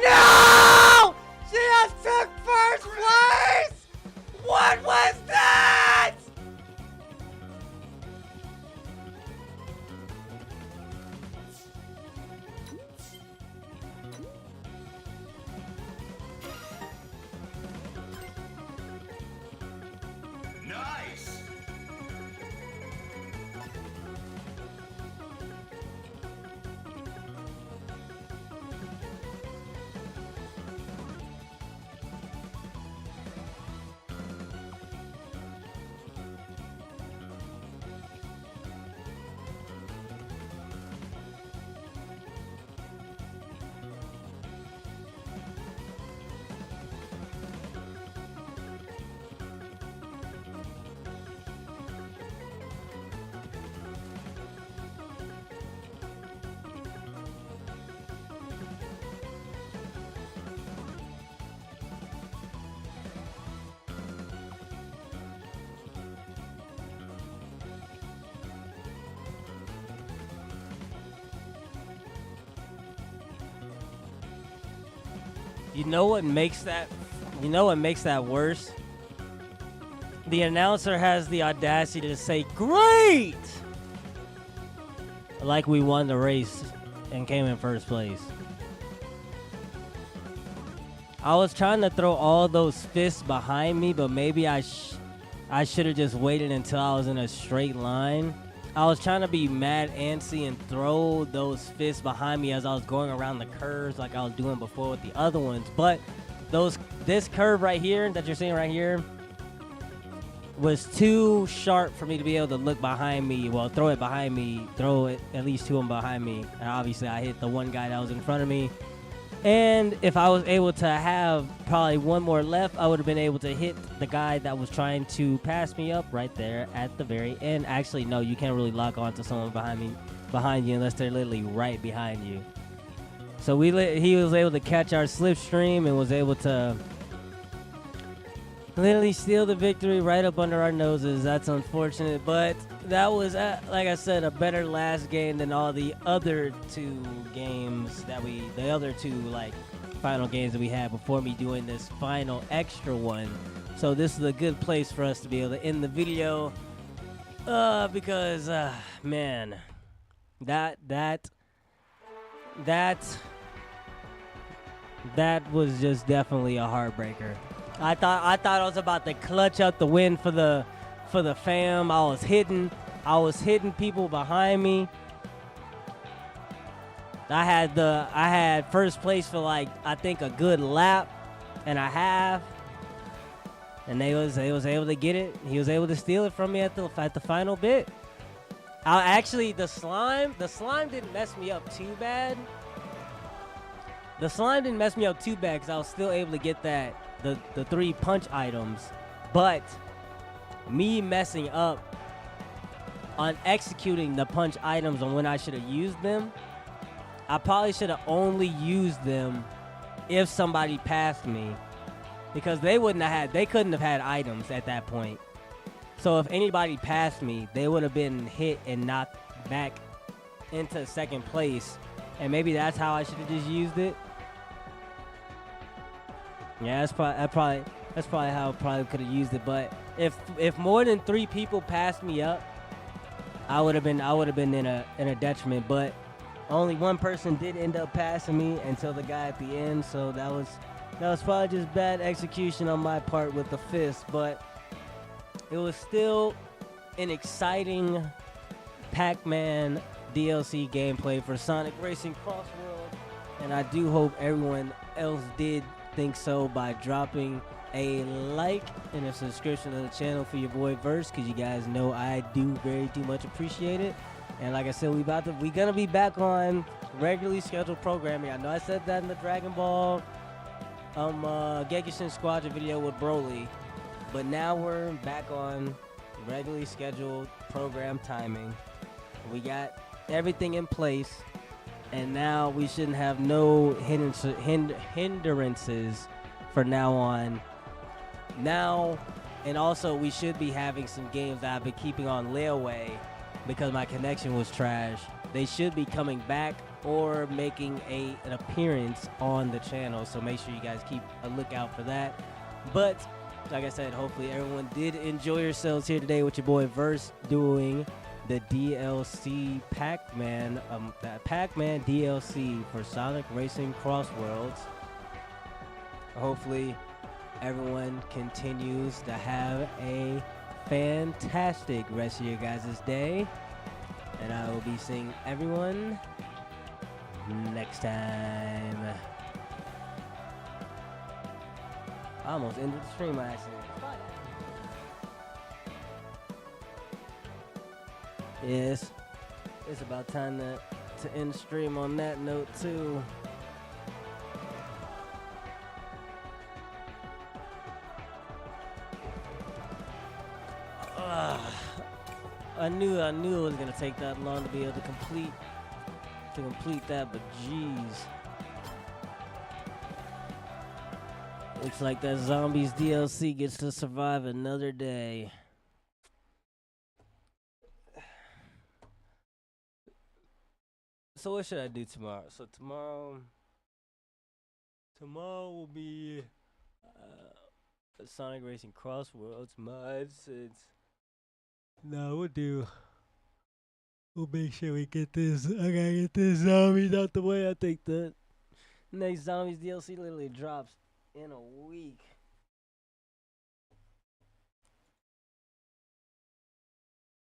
No! She just took first place! What was that? Nice! You know what makes that worse? The announcer has the audacity to say, "Great!" Like we won the race and came in first place. I was trying to throw all those fists behind me, but maybe I should have just waited until I was in a straight line. I was trying to be mad antsy and throw those fists behind me as I was going around the curves like I was doing before with the other ones. But this curve right here that you're seeing right here was too sharp for me to be able to look behind me. Well, throw it at least 2 of them behind me. And obviously, I hit the one guy that was in front of me. And if I was able to have probably one more left, I would have been able to hit the guy that was trying to pass me up right there at the very end. Actually, no, you can't really lock on to someone behind you unless they're literally right behind you. So he was able to catch our slipstream and was able to literally steal the victory right up under our noses. That's unfortunate, but that was, like I said, a better last game than all the other two games the other two like final games that we had before me doing this final extra one. So this is a good place for us to be able to end the video, because man, that was just definitely a heartbreaker. I thought I was about to clutch out the win for the fam. I was hitting people behind me. I had first place for like I think a good lap and a half, and they was able to get it. He was able to steal it from me at the final bit. The slime didn't mess me up too bad. The slime didn't mess me up too bad because I was still able to get the 3 punch items, but me messing up on executing the punch items on when I should have used them, I probably should have only used them if somebody passed me, because they couldn't have had items at that point. So if anybody passed me, they would have been hit and knocked back into second place, and maybe that's how I should have just used it. Yeah, that's probably how I probably could have used it. But if more than 3 people passed me up, I would have been in a detriment. But only one person did end up passing me until the guy at the end. So that was probably just bad execution on my part with the fist. But it was still an exciting Pac-Man DLC gameplay for Sonic Racing CrossWorlds, and I do hope everyone else did think so by dropping a like and a subscription to the channel for your boy Verse, because you guys know I do very much appreciate it. And like I said, we gonna be back on regularly scheduled programming. I know I said that in the Dragon Ball Gegishin Squadron video with Broly, but now we're back on regularly scheduled program timing. We got everything in place, and now we shouldn't have no hindrances for now on. Now, and also we should be having some games that I've been keeping on layaway because my connection was trash. They should be coming back or making an appearance on the channel, so make sure you guys keep a lookout for that. But like I said, hopefully everyone did enjoy yourselves here today with your boy Verse doing the DLC Pac-Man DLC for Sonic Racing CrossWorlds. Hopefully everyone continues to have a fantastic rest of your guys' day, and I will be seeing everyone next time. I almost ended the stream by accident. Yes, it's about time to end the stream on that note too. I knew it was gonna take that long to be able to complete that, but jeez. Looks like that Zombies DLC gets to survive another day. So what should I do tomorrow? So tomorrow will be Sonic Racing CrossWorlds mods. We'll make sure we get this. I gotta get this zombies out the way. I think the next Zombies DLC literally drops in a week.